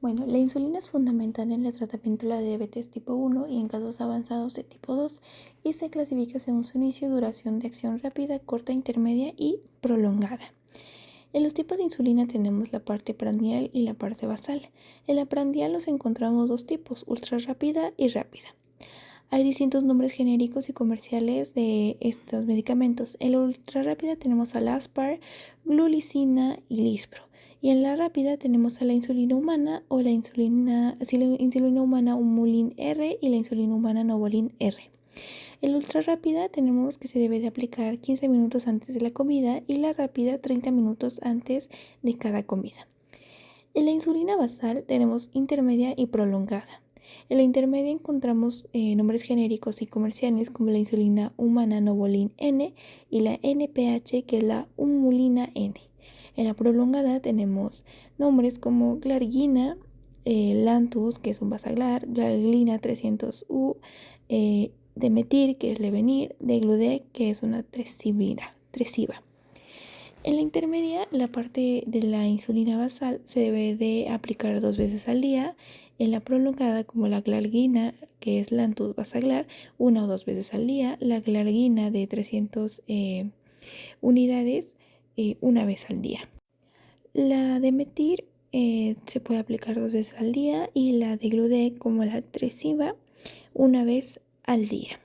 Bueno, la insulina es fundamental en el tratamiento de la diabetes tipo 1 y en casos avanzados de tipo 2, y se clasifica según su inicio, duración de acción rápida, corta, intermedia y prolongada. En los tipos de insulina tenemos la parte prandial y la parte basal. En la prandial los encontramos dos tipos, ultra rápida y rápida. Hay distintos nombres genéricos y comerciales de estos medicamentos. En la ultra rápida tenemos al Aspar, Glulicina y Lispro. Y en la rápida tenemos a la insulina humana o la insulina humana Humulin R y la insulina humana Novolin R. El ultra rápida tenemos que se debe de aplicar 15 minutos antes de la comida y la rápida 30 minutos antes de cada comida. En la insulina basal tenemos intermedia y prolongada. En la intermedia encontramos nombres genéricos y comerciales como la insulina humana Novolin N y la NPH, que es la Humulina N. En la prolongada tenemos nombres como Glargina, Lantus, que es un basaglar, Glargina 300U, Demetir, que es Levenir, Degludec, que es una tresiva. En la intermedia, la parte de la insulina basal se debe de aplicar 2 veces al día. En la prolongada, como la glargina, que es Lantus basaglar, 1 o 2 veces al día. La glargina de 300 unidades, 1 vez al día. La Demetir se puede aplicar 2 veces al día y la Degludec, como la tresiva, 1 vez al día.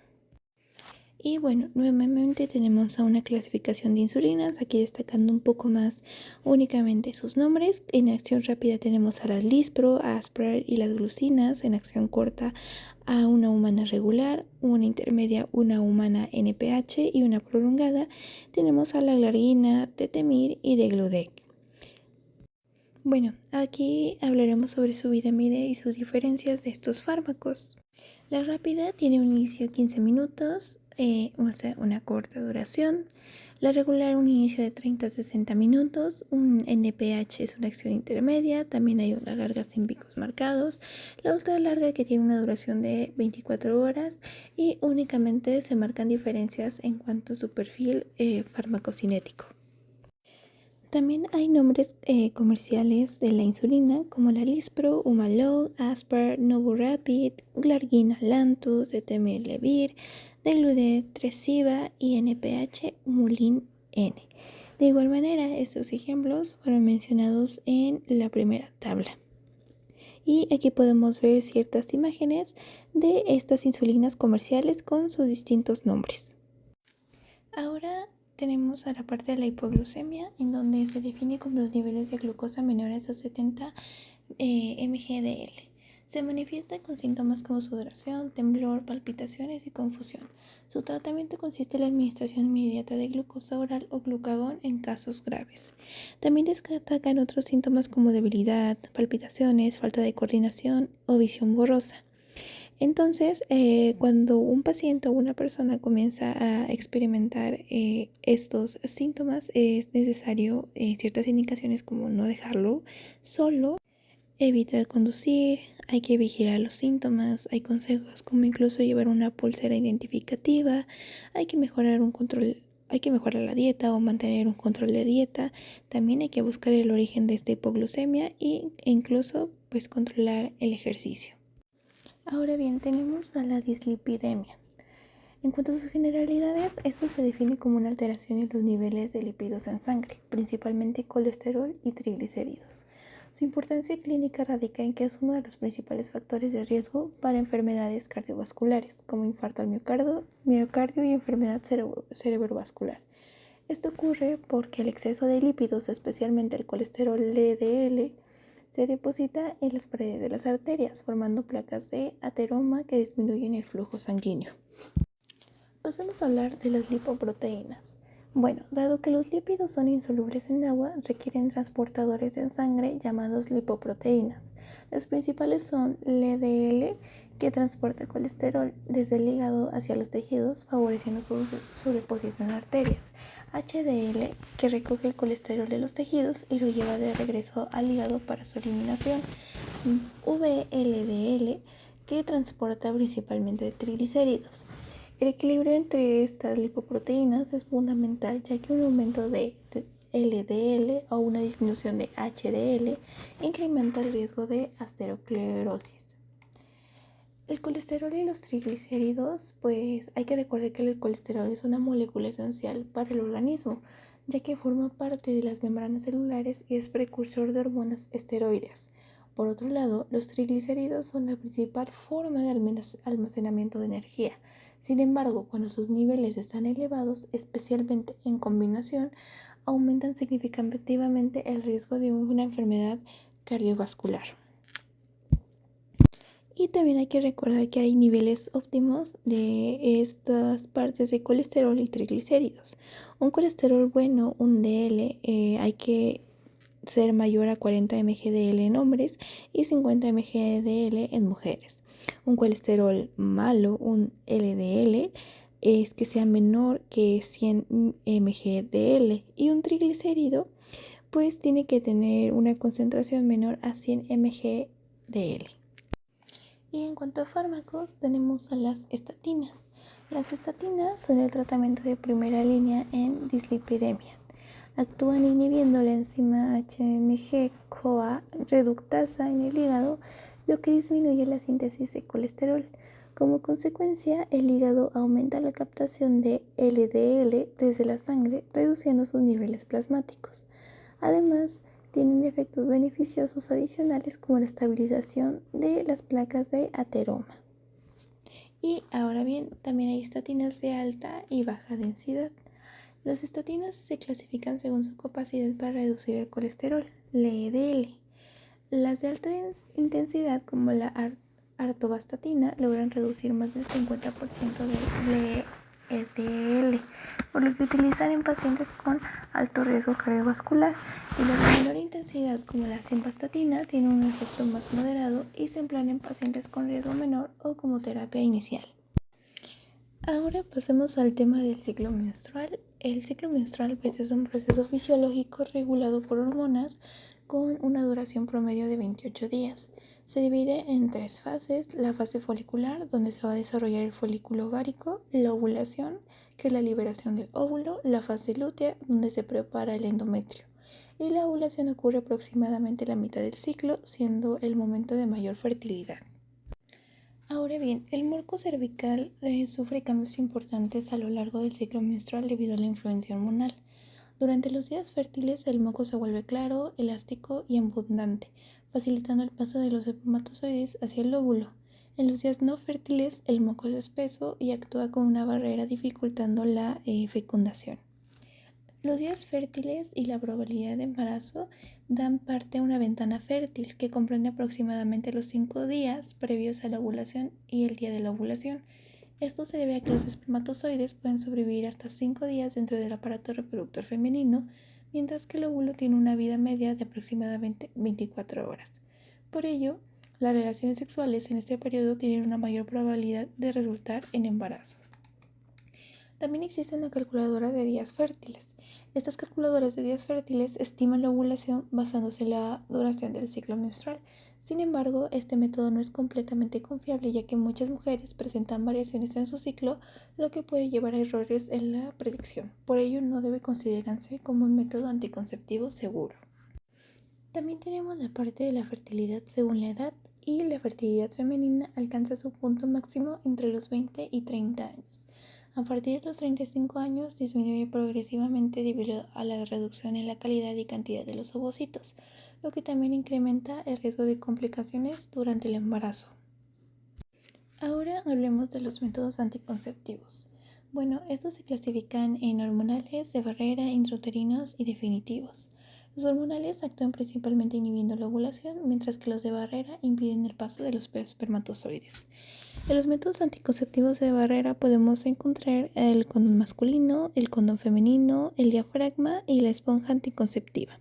Y bueno, nuevamente tenemos a una clasificación de insulinas, aquí destacando un poco más únicamente sus nombres. En acción rápida tenemos a las Lispro, Asprar y las glucinas. En acción corta a una humana regular, una intermedia, una humana NPH y una prolongada tenemos a la glargina, Tetemir y Degludec. Bueno, aquí hablaremos sobre su vida-media y sus diferencias de estos fármacos. La rápida tiene un inicio de 15 minutos, o sea, una corta duración. La regular un inicio de 30 a 60 minutos. Un NPH es una acción intermedia. También hay una larga sin picos marcados. La ultra larga, que tiene una duración de 24 horas y únicamente se marcan diferencias en cuanto a su perfil farmacocinético. También hay nombres comerciales de la insulina como la Lispro, Humalog, Aspar, Novorapid, Glargina Lantus, Detemir Levir, Degludec, Tresiva y NPH Humulin N. De igual manera, estos ejemplos fueron mencionados en la primera tabla. Y aquí podemos ver ciertas imágenes de estas insulinas comerciales con sus distintos nombres. Ahora tenemos a la parte de la hipoglucemia, en donde se define como los niveles de glucosa menores a 70 mgdl. Se manifiesta con síntomas como sudoración, temblor, palpitaciones y confusión. Su tratamiento consiste en la administración inmediata de glucosa oral o glucagón en casos graves. También destacan otros síntomas como debilidad, palpitaciones, falta de coordinación o visión borrosa. Entonces, cuando un paciente o una persona comienza a experimentar estos síntomas, es necesario ciertas indicaciones como no dejarlo solo, evitar conducir, hay que vigilar los síntomas, hay consejos como incluso llevar una pulsera identificativa, hay que mejorar la dieta o mantener un control de dieta. También hay que buscar el origen de esta hipoglucemia e incluso pues controlar el ejercicio. Ahora bien, tenemos a la dislipidemia. En cuanto a sus generalidades, esto se define como una alteración en los niveles de lípidos en sangre, principalmente colesterol y triglicéridos. Su importancia clínica radica en que es uno de los principales factores de riesgo para enfermedades cardiovasculares, como infarto al miocardio y enfermedad cerebrovascular. Esto ocurre porque el exceso de lípidos, especialmente el colesterol LDL, se deposita en las paredes de las arterias, formando placas de ateroma que disminuyen el flujo sanguíneo. Pasemos a hablar de las lipoproteínas. Bueno, dado que los lípidos son insolubles en agua, requieren transportadores en sangre llamados lipoproteínas. Las principales son LDL, que transporta colesterol desde el hígado hacia los tejidos, favoreciendo su depósito en arterias. HDL, que recoge el colesterol de los tejidos y lo lleva de regreso al hígado para su eliminación. VLDL, que transporta principalmente triglicéridos. El equilibrio entre estas lipoproteínas es fundamental, ya que un aumento de LDL o una disminución de HDL incrementa el riesgo de aterosclerosis. El colesterol y los triglicéridos, pues hay que recordar que el colesterol es una molécula esencial para el organismo, ya que forma parte de las membranas celulares y es precursor de hormonas esteroideas. Por otro lado, los triglicéridos son la principal forma de almacenamiento de energía. Sin embargo, cuando sus niveles están elevados, especialmente en combinación, aumentan significativamente el riesgo de una enfermedad cardiovascular. Y también hay que recordar que hay niveles óptimos de estas partes de colesterol y triglicéridos. Un colesterol bueno, un DL, hay que ser mayor a 40 mgdl en hombres y 50 mgdl en mujeres. Un colesterol malo, un LDL, es que sea menor que 100 mgdl, y un triglicérido pues tiene que tener una concentración menor a 100 mgdl. Y en cuanto a fármacos, tenemos a las estatinas. Las estatinas son el tratamiento de primera línea en dislipidemia. Actúan inhibiendo la enzima HMG-CoA reductasa en el hígado, lo que disminuye la síntesis de colesterol. Como consecuencia, el hígado aumenta la captación de LDL desde la sangre, reduciendo sus niveles plasmáticos. Además, tienen efectos beneficiosos adicionales como la estabilización de las placas de ateroma. Y ahora bien, también hay estatinas de alta y baja densidad. Las estatinas se clasifican según su capacidad para reducir el colesterol, LDL. Las de alta intensidad, como la artovastatina, logran reducir más del 50% del LDL, por lo que utilizan en pacientes con alto riesgo cardiovascular. Y las de menor intensidad, como la simvastatina, tienen un efecto más moderado y se emplean en pacientes con riesgo menor o como terapia inicial. Ahora pasemos al tema del ciclo menstrual. El ciclo menstrual pues, es un proceso fisiológico regulado por hormonas con una duración promedio de 28 días. Se divide en 3 fases: la fase folicular, donde se va a desarrollar el folículo ovárico; la ovulación, que es la liberación del óvulo; la fase lútea, donde se prepara el endometrio. Y la ovulación ocurre aproximadamente la mitad del ciclo, siendo el momento de mayor fertilidad. Ahora bien, el moco cervical sufre cambios importantes a lo largo del ciclo menstrual debido a la influencia hormonal. Durante los días fértiles, el moco se vuelve claro, elástico y abundante, facilitando el paso de los espermatozoides hacia el óvulo. En los días no fértiles, el moco es espeso y actúa como una barrera, dificultando la fecundación. Los días fértiles y la probabilidad de embarazo dan parte a una ventana fértil que comprende aproximadamente los 5 días previos a la ovulación y el día de la ovulación. Esto se debe a que los espermatozoides pueden sobrevivir hasta 5 días dentro del aparato reproductor femenino, mientras que el óvulo tiene una vida media de aproximadamente 24 horas. Por ello, las relaciones sexuales en este periodo tienen una mayor probabilidad de resultar en embarazo. También existe una calculadora de días fértiles. Estas calculadoras de días fértiles estiman la ovulación basándose en la duración del ciclo menstrual. Sin embargo, este método no es completamente confiable, ya que muchas mujeres presentan variaciones en su ciclo, lo que puede llevar a errores en la predicción. Por ello, no debe considerarse como un método anticonceptivo seguro. También tenemos la parte de la fertilidad según la edad, y la fertilidad femenina alcanza su punto máximo entre los 20 y 30 años. A partir de los 35 años disminuye progresivamente debido a la reducción en la calidad y cantidad de los ovocitos, lo que también incrementa el riesgo de complicaciones durante el embarazo. Ahora hablemos de los métodos anticonceptivos. Bueno, estos se clasifican en hormonales, de barrera, intrauterinos y definitivos. Los hormonales actúan principalmente inhibiendo la ovulación, mientras que los de barrera impiden el paso de los espermatozoides. En los métodos anticonceptivos de barrera podemos encontrar el condón masculino, el condón femenino, el diafragma y la esponja anticonceptiva.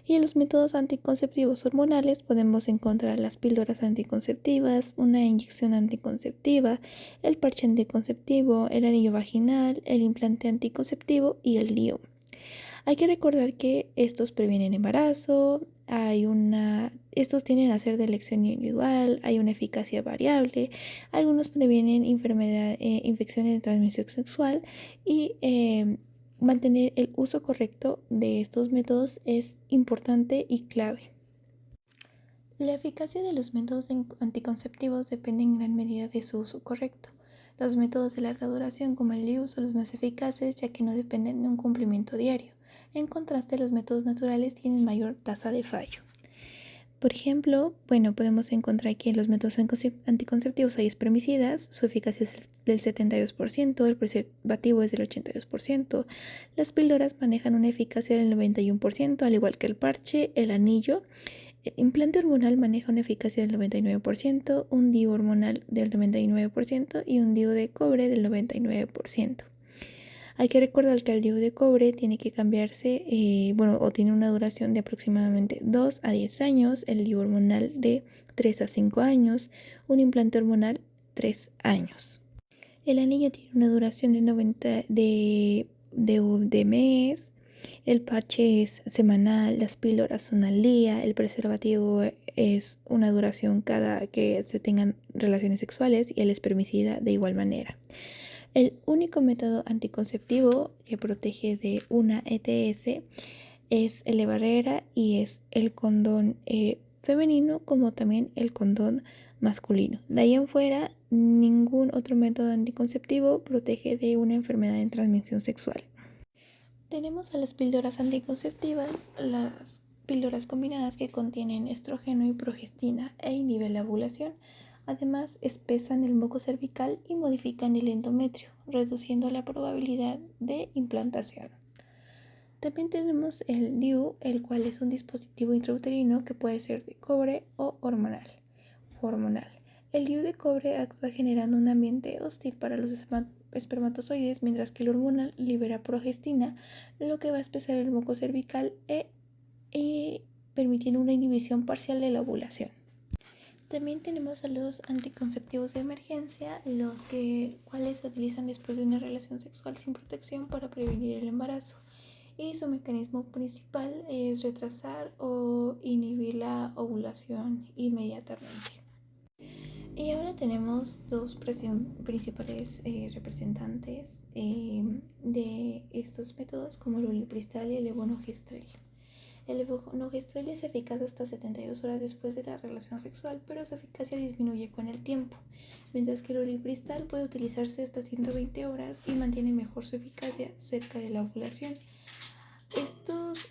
Y en los métodos anticonceptivos hormonales podemos encontrar las píldoras anticonceptivas, una inyección anticonceptiva, el parche anticonceptivo, el anillo vaginal, el implante anticonceptivo y el DIU. Hay que recordar que estos previenen embarazo, estos tienden a ser de elección individual, hay una eficacia variable, algunos previenen infecciones de transmisión sexual y mantener el uso correcto de estos métodos es importante y clave. La eficacia de los métodos anticonceptivos depende en gran medida de su uso correcto. Los métodos de larga duración como el DIU son los más eficaces, ya que no dependen de un cumplimiento diario. En contraste, los métodos naturales tienen mayor tasa de fallo. Por ejemplo, podemos encontrar que en los métodos anticonceptivos hay espermicidas, su eficacia es del 72%, el preservativo es del 82%, las píldoras manejan una eficacia del 91%, al igual que el parche, el anillo, El implante hormonal maneja una eficacia del 99%, un DIU hormonal del 99% y un DIU de cobre del 99%. Hay que recordar que el DIU de cobre tiene que cambiarse, o tiene una duración de aproximadamente 2 a 10 años, el DIU hormonal de 3 a 5 años, un implante hormonal 3 años. El anillo tiene una duración de 90 de mes, el parche es semanal, las píldoras son al día, el preservativo es una duración cada que se tengan relaciones sexuales y el espermicida de igual manera. El único método anticonceptivo que protege de una ETS es el de barrera y es el condón femenino como también el condón masculino. De ahí en fuera, ningún otro método anticonceptivo protege de una enfermedad de transmisión sexual. Tenemos a las píldoras anticonceptivas, las píldoras combinadas que contienen estrógeno y progestina e inhiben la ovulación. Además, espesan el moco cervical y modifican el endometrio, reduciendo la probabilidad de implantación. También tenemos el DIU, el cual es un dispositivo intrauterino que puede ser de cobre o hormonal. El DIU de cobre actúa generando un ambiente hostil para los espermatozoides, mientras que el hormonal libera progestina, lo que va a espesar el moco cervical y permitiendo una inhibición parcial de la ovulación. También tenemos a los anticonceptivos de emergencia, cuales se utilizan después de una relación sexual sin protección para prevenir el embarazo. Y su mecanismo principal es retrasar o inhibir la ovulación inmediatamente. Y ahora tenemos dos principales representantes de estos métodos, como el ulipristal y el levonorgestrel. El levonorgestrel es eficaz hasta 72 horas después de la relación sexual, pero su eficacia disminuye con el tiempo, mientras que el ulipristal puede utilizarse hasta 120 horas y mantiene mejor su eficacia cerca de la ovulación. Estos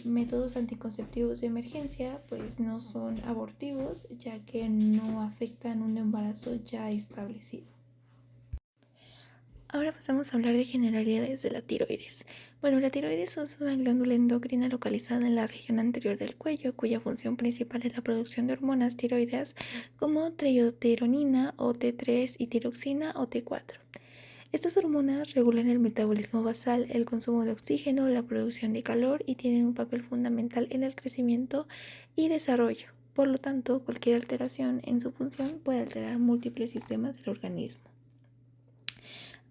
métodos anticonceptivos de emergencia pues no son abortivos, ya que no afectan un embarazo ya establecido. Ahora pasamos a hablar de generalidades de la tiroides. Bueno, la tiroides es una glándula endocrina localizada en la región anterior del cuello, cuya función principal es la producción de hormonas tiroideas como triiodtironina o T3 y tiroxina o T4. Estas hormonas regulan el metabolismo basal, el consumo de oxígeno, la producción de calor y tienen un papel fundamental en el crecimiento y desarrollo. Por lo tanto, cualquier alteración en su función puede alterar múltiples sistemas del organismo.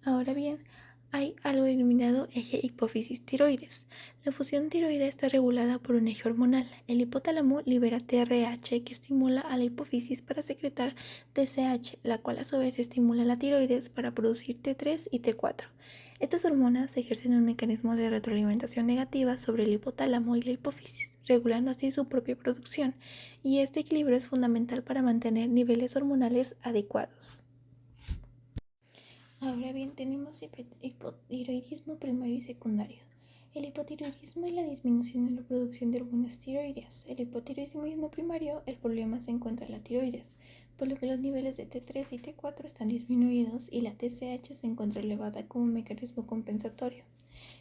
Ahora bien, hay algo denominado eje hipófisis-tiroides. La función tiroidea está regulada por un eje hormonal. El hipotálamo libera TRH que estimula a la hipófisis para secretar TSH, la cual a su vez estimula la tiroides para producir T3 y T4. Estas hormonas ejercen un mecanismo de retroalimentación negativa sobre el hipotálamo y la hipófisis, regulando así su propia producción, y este equilibrio es fundamental para mantener niveles hormonales adecuados. Ahora bien, tenemos hipotiroidismo primario y secundario. El hipotiroidismo es la disminución en la producción de hormonas tiroideas. El hipotiroidismo primario, el problema se encuentra en la tiroides, por lo que los niveles de T3 y T4 están disminuidos y la TSH se encuentra elevada como un mecanismo compensatorio.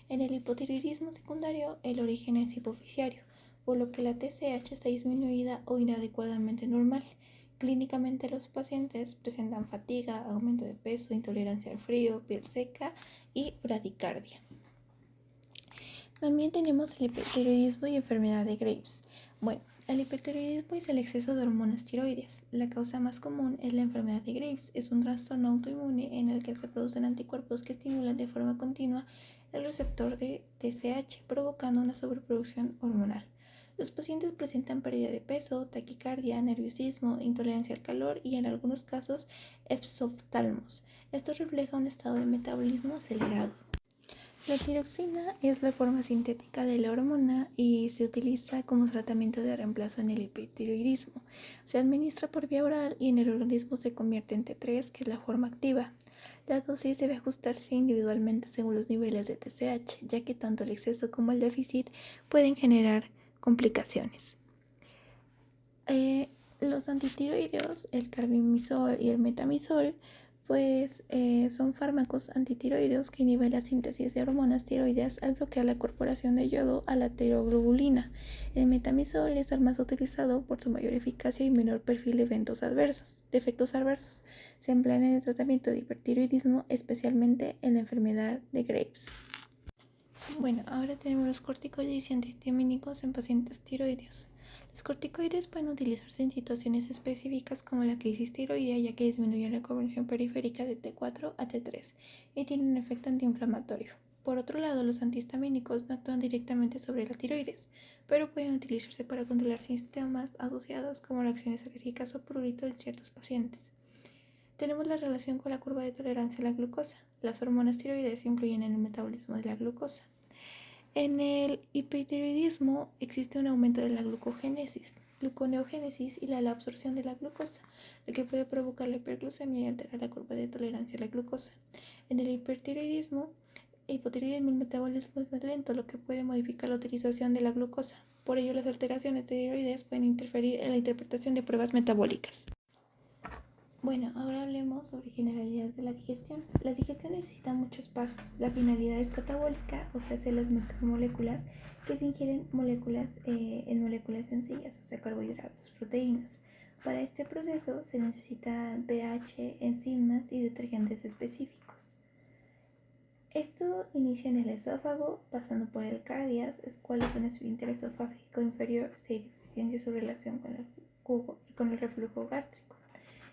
En el hipotiroidismo secundario, el origen es hipofisiario, por lo que la TSH está disminuida o inadecuadamente normal. Clínicamente los pacientes presentan fatiga, aumento de peso, intolerancia al frío, piel seca y bradicardia. También tenemos el hipertiroidismo y enfermedad de Graves. Bueno, el hipertiroidismo es el exceso de hormonas tiroideas. La causa más común es la enfermedad de Graves. Es un trastorno autoinmune en el que se producen anticuerpos que estimulan de forma continua el receptor de TSH, provocando una sobreproducción hormonal. Los pacientes presentan pérdida de peso, taquicardia, nerviosismo, intolerancia al calor y en algunos casos exoftalmos. Esto refleja un estado de metabolismo acelerado. La tiroxina es la forma sintética de la hormona y se utiliza como tratamiento de reemplazo en el hipertiroidismo. Se administra por vía oral y en el organismo se convierte en T3, que es la forma activa. La dosis debe ajustarse individualmente según los niveles de TSH, ya que tanto el exceso como el déficit pueden generar complicaciones. Los antitiroideos, el carbimazol y el metamizol, pues son fármacos antitiroideos que inhiben la síntesis de hormonas tiroideas al bloquear la incorporación de yodo a la tiroglobulina. El metamizol es el más utilizado por su mayor eficacia y menor perfil de efectos adversos. Se emplean en el tratamiento de hipertiroidismo, especialmente en la enfermedad de Graves. Bueno, ahora tenemos los corticoides y antihistamínicos en pacientes tiroideos. Los corticoides pueden utilizarse en situaciones específicas como la crisis tiroidea, ya que disminuyen la conversión periférica de T4 a T3 y tienen un efecto antiinflamatorio. Por otro lado, los antihistamínicos no actúan directamente sobre la tiroides, pero pueden utilizarse para controlar síntomas asociados como reacciones alérgicas o prurito en ciertos pacientes. Tenemos la relación con la curva de tolerancia a la glucosa. Las hormonas tiroideas influyen en el metabolismo de la glucosa. En el hipertiroidismo existe un aumento de la gluconeogénesis y la absorción de la glucosa, lo que puede provocar la hiperglucemia y alterar la curva de tolerancia a la glucosa. En el hipotiroidismo, el metabolismo es más lento, lo que puede modificar la utilización de la glucosa. Por ello, las alteraciones de tiroides pueden interferir en la interpretación de pruebas metabólicas. Bueno, ahora hablemos sobre generalidades de la digestión. La digestión necesita muchos pasos. La finalidad es catabólica, o sea, las macromoléculas que se ingieren en moléculas sencillas, o sea, carbohidratos, proteínas. Para este proceso se necesitan pH, enzimas y detergentes específicos. Esto inicia en el esófago, pasando por el cardias, cuál es un esfínter esofágico inferior, si hay deficiencia en su relación con el reflujo gástrico.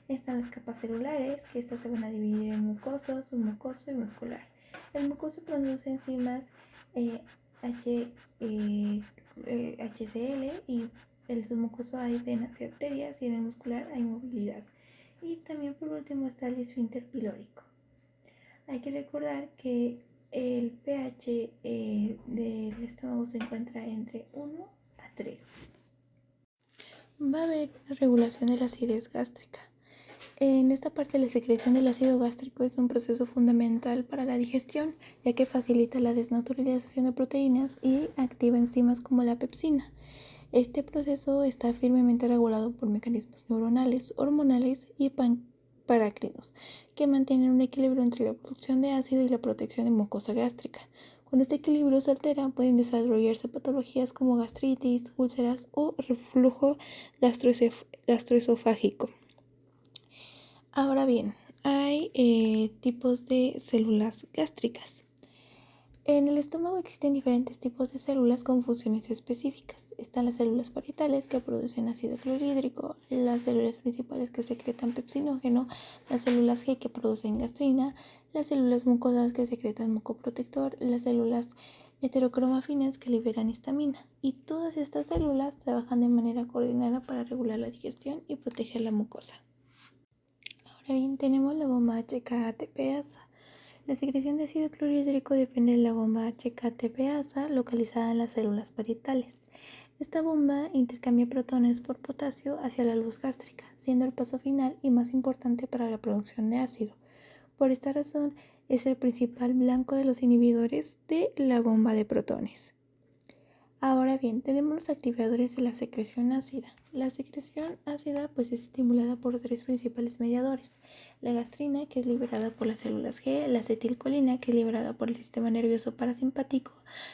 Están las capas celulares, que estas se van a dividir en mucoso, submucoso y muscular. El mucoso produce enzimas HCl y el submucoso hay venas y arterias y en el muscular hay movilidad. Y también por último está el esfínter pilórico. Hay que recordar que el pH del estómago se encuentra entre 1 a 3. Va a haber una regulación de la acidez gástrica. En esta parte, la secreción del ácido gástrico es un proceso fundamental para la digestión, ya que facilita la desnaturalización de proteínas y activa enzimas como la pepsina. Este proceso está firmemente regulado por mecanismos neuronales, hormonales y parácrinos, que mantienen un equilibrio entre la producción de ácido y la protección de mucosa gástrica. Cuando este equilibrio se altera, pueden desarrollarse patologías como gastritis, úlceras o reflujo gastroesofágico. Ahora bien, hay tipos de células gástricas. En el estómago existen diferentes tipos de células con funciones específicas. Están las células parietales que producen ácido clorhídrico, las células principales que secretan pepsinógeno, las células G que producen gastrina, las células mucosas que secretan mucoprotector, las células heterocromafinas que liberan histamina. Y todas estas células trabajan de manera coordinada para regular la digestión y proteger la mucosa. Ahora bien, tenemos la bomba HK-ATPasa. La secreción de ácido clorhídrico depende de la bomba HK-ATPasa localizada en las células parietales. Esta bomba intercambia protones por potasio hacia la luz gástrica, siendo el paso final y más importante para la producción de ácido. Por esta razón, es el principal blanco de los inhibidores de la bomba de protones. Ahora bien, tenemos los activadores de la secreción ácida. La secreción ácida es estimulada por tres principales mediadores. La gastrina, que es liberada por las células G, la acetilcolina, que es liberada por el sistema nervioso parasimpático,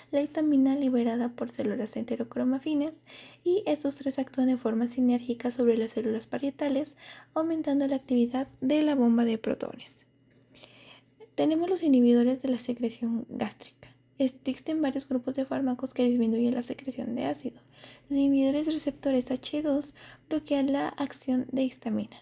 la histamina, liberada por células heterocromafinas, y estos tres actúan de forma sinérgica sobre las células parietales, aumentando la actividad de la bomba de protones. Tenemos los inhibidores de la secreción gástrica. Existen varios grupos de fármacos que disminuyen la secreción de ácido. Los inhibidores de receptores H2 bloquean la acción de histamina.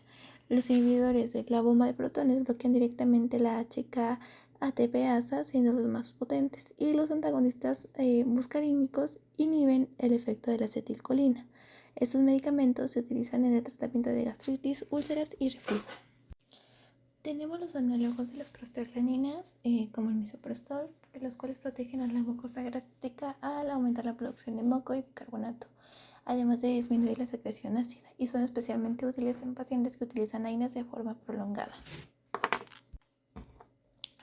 Los inhibidores de la bomba de protones bloquean directamente la HK-ATPasa, siendo los más potentes. Y los antagonistas muscarínicos inhiben el efecto de la acetilcolina. Estos medicamentos se utilizan en el tratamiento de gastritis, úlceras y reflujo. Tenemos los análogos de las prostaglandinas, como el misoprostol, los cuales protegen a la mucosa gástrica al aumentar la producción de moco y bicarbonato, además de disminuir la secreción ácida, y son especialmente útiles en pacientes que utilizan AINES de forma prolongada.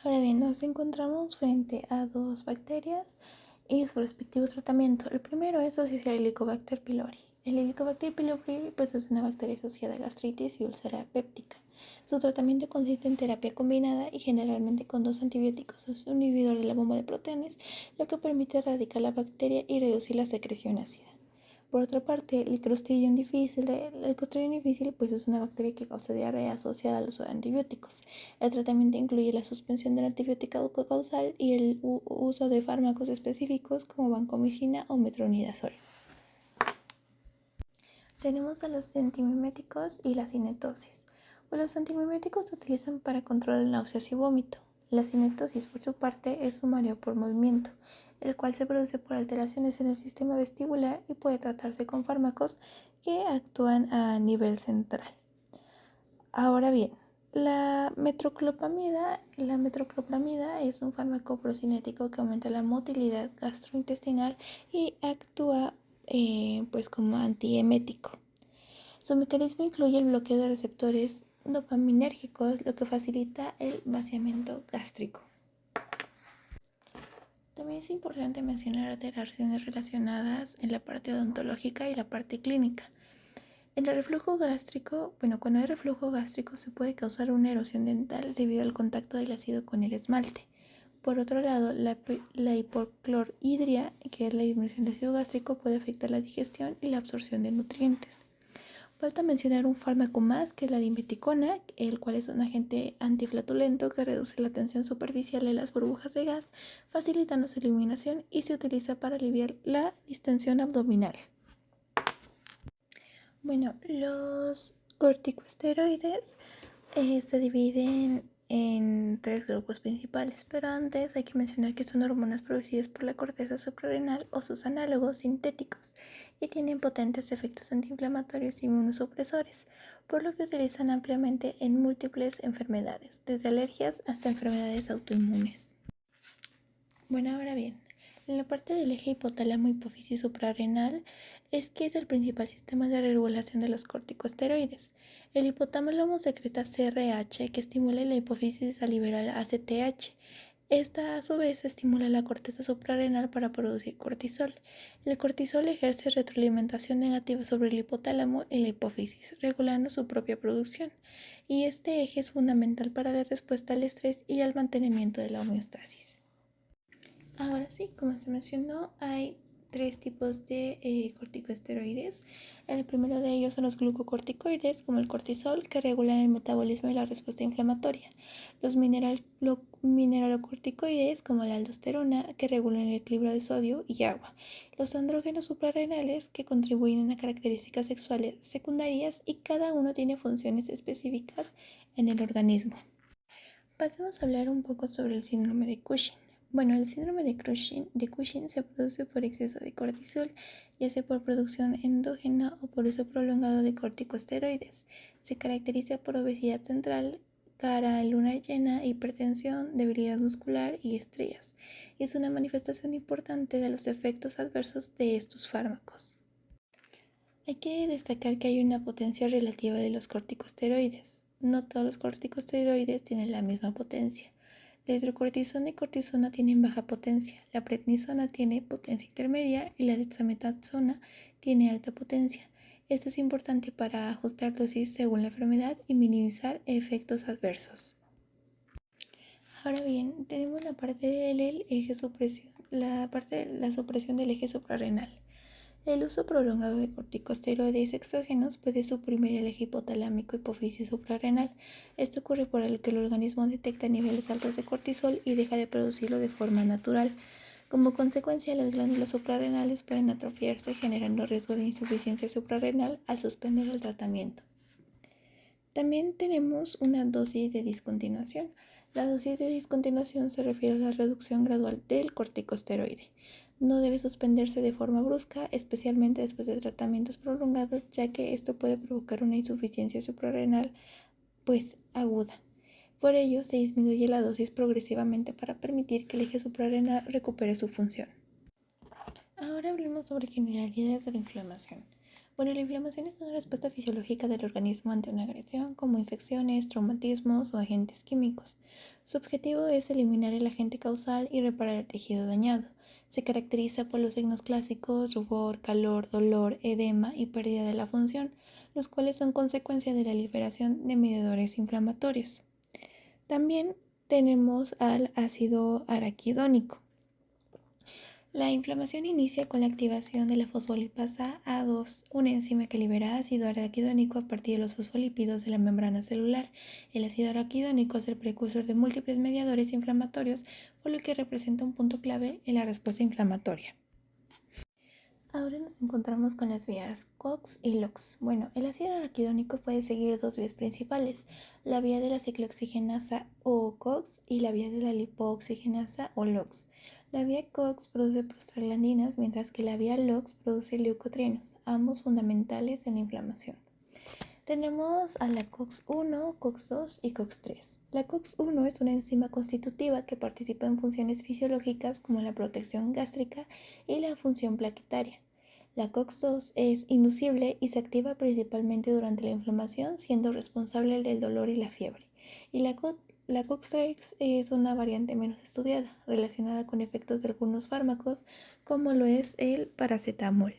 Ahora bien, nos encontramos frente a dos bacterias y su respectivo tratamiento. El primero es asociar el Helicobacter pylori. El Helicobacter pylori es una bacteria asociada a gastritis y úlcera péptica. Su tratamiento consiste en terapia combinada y generalmente con 2 antibióticos o un inhibidor de la bomba de protones, lo que permite erradicar la bacteria y reducir la secreción ácida. Por otra parte, el Clostridium difficile pues es una bacteria que causa diarrea asociada al uso de antibióticos. El tratamiento incluye la suspensión del antibiótico causal y el uso de fármacos específicos como vancomicina o metronidazol. Tenemos a los antimiméticos y la cinetosis. Los antimiméticos se utilizan para controlar náuseas y vómito. La cinetosis, por su parte, es un mareo por movimiento, el cual se produce por alteraciones en el sistema vestibular y puede tratarse con fármacos que actúan a nivel central. Ahora bien, la metoclopramida es un fármaco procinético que aumenta la motilidad gastrointestinal y actúa pues como antiemético. Su mecanismo incluye el bloqueo de receptores dopaminérgicos, lo que facilita el vaciamiento gástrico. También es importante mencionar alteraciones relacionadas en la parte odontológica y la parte clínica. En el reflujo gástrico, cuando hay reflujo gástrico se puede causar una erosión dental debido al contacto del ácido con el esmalte. Por otro lado, la hipocloridria, que es la disminución del ácido gástrico, puede afectar la digestión y la absorción de nutrientes. Falta mencionar un fármaco más, que es la dimeticona, el cual es un agente antiflatulento que reduce la tensión superficial de las burbujas de gas, facilitando su eliminación y se utiliza para aliviar la distensión abdominal. Los corticosteroides se dividen en 3 grupos principales, pero antes hay que mencionar que son hormonas producidas por la corteza suprarrenal o sus análogos sintéticos y tienen potentes efectos antiinflamatorios y inmunosupresores, por lo que se utilizan ampliamente en múltiples enfermedades, desde alergias hasta enfermedades autoinmunes. Ahora bien, en la parte del eje hipotálamo-hipófisis suprarrenal es el principal sistema de regulación de los corticosteroides. El hipotálamo secreta CRH que estimula la hipófisis a liberar ACTH. Esta a su vez estimula la corteza suprarrenal para producir cortisol. El cortisol ejerce retroalimentación negativa sobre el hipotálamo y la hipófisis, regulando su propia producción. Y este eje es fundamental para la respuesta al estrés y al mantenimiento de la homeostasis. Ahora sí, como se mencionó, hay 3 tipos de corticosteroides. El primero de ellos son los glucocorticoides, como el cortisol, que regulan el metabolismo y la respuesta inflamatoria. Los mineralocorticoides, como la aldosterona, que regulan el equilibrio de sodio y agua. Los andrógenos suprarrenales, que contribuyen a características sexuales secundarias y cada uno tiene funciones específicas en el organismo. Pasemos a hablar un poco sobre el síndrome de Cushing. El síndrome de Cushing se produce por exceso de cortisol, ya sea por producción endógena o por uso prolongado de corticosteroides. Se caracteriza por obesidad central, cara en luna llena, hipertensión, debilidad muscular y estrías. Es una manifestación importante de los efectos adversos de estos fármacos. Hay que destacar que hay una potencia relativa de los corticosteroides. No todos los corticosteroides tienen la misma potencia. La hidrocortisona y cortisona tienen baja potencia, la prednisona tiene potencia intermedia y la dexametasona tiene alta potencia. Esto es importante para ajustar dosis según la enfermedad y minimizar efectos adversos. Ahora bien, tenemos la parte del eje supresión, la supresión del eje suprarrenal. El uso prolongado de corticosteroides exógenos puede suprimir el eje hipotalámico hipófisis suprarrenal. Esto ocurre por el que el organismo detecta niveles altos de cortisol y deja de producirlo de forma natural. Como consecuencia, las glándulas suprarrenales pueden atrofiarse, generando riesgo de insuficiencia suprarrenal al suspender el tratamiento. También tenemos una dosis de discontinuación. La dosis de discontinuación se refiere a la reducción gradual del corticosteroide. No debe suspenderse de forma brusca, especialmente después de tratamientos prolongados, ya que esto puede provocar una insuficiencia suprarrenal aguda. Por ello, se disminuye la dosis progresivamente para permitir que el eje suprarrenal recupere su función. Ahora hablemos sobre generalidades de la inflamación. Bueno, la inflamación es una respuesta fisiológica del organismo ante una agresión, como infecciones, traumatismos o agentes químicos. Su objetivo es eliminar el agente causal y reparar el tejido dañado. Se caracteriza por los signos clásicos: rubor, calor, dolor, edema y pérdida de la función, los cuales son consecuencia de la liberación de mediadores inflamatorios. También tenemos al ácido araquidónico. La inflamación inicia con la activación de la fosfolipasa A2, una enzima que libera ácido araquidónico a partir de los fosfolípidos de la membrana celular. El ácido araquidónico es el precursor de múltiples mediadores inflamatorios, por lo que representa un punto clave en la respuesta inflamatoria. Ahora nos encontramos con las vías COX y LOX. Bueno, el ácido araquidónico puede seguir dos vías principales: la vía de la ciclooxigenasa o COX y la vía de la lipooxigenasa o LOX. La vía COX produce prostaglandinas, mientras que la vía LOX produce leucotrienos, ambos fundamentales en la inflamación. Tenemos a la COX-1, COX-2 y COX-3. La COX-1 es una enzima constitutiva que participa en funciones fisiológicas como la protección gástrica y la función plaquetaria. La COX-2 es inducible y se activa principalmente durante la inflamación, siendo responsable del dolor y la fiebre. Y la COX-3 es una variante menos estudiada, relacionada con efectos de algunos fármacos, como lo es el paracetamol.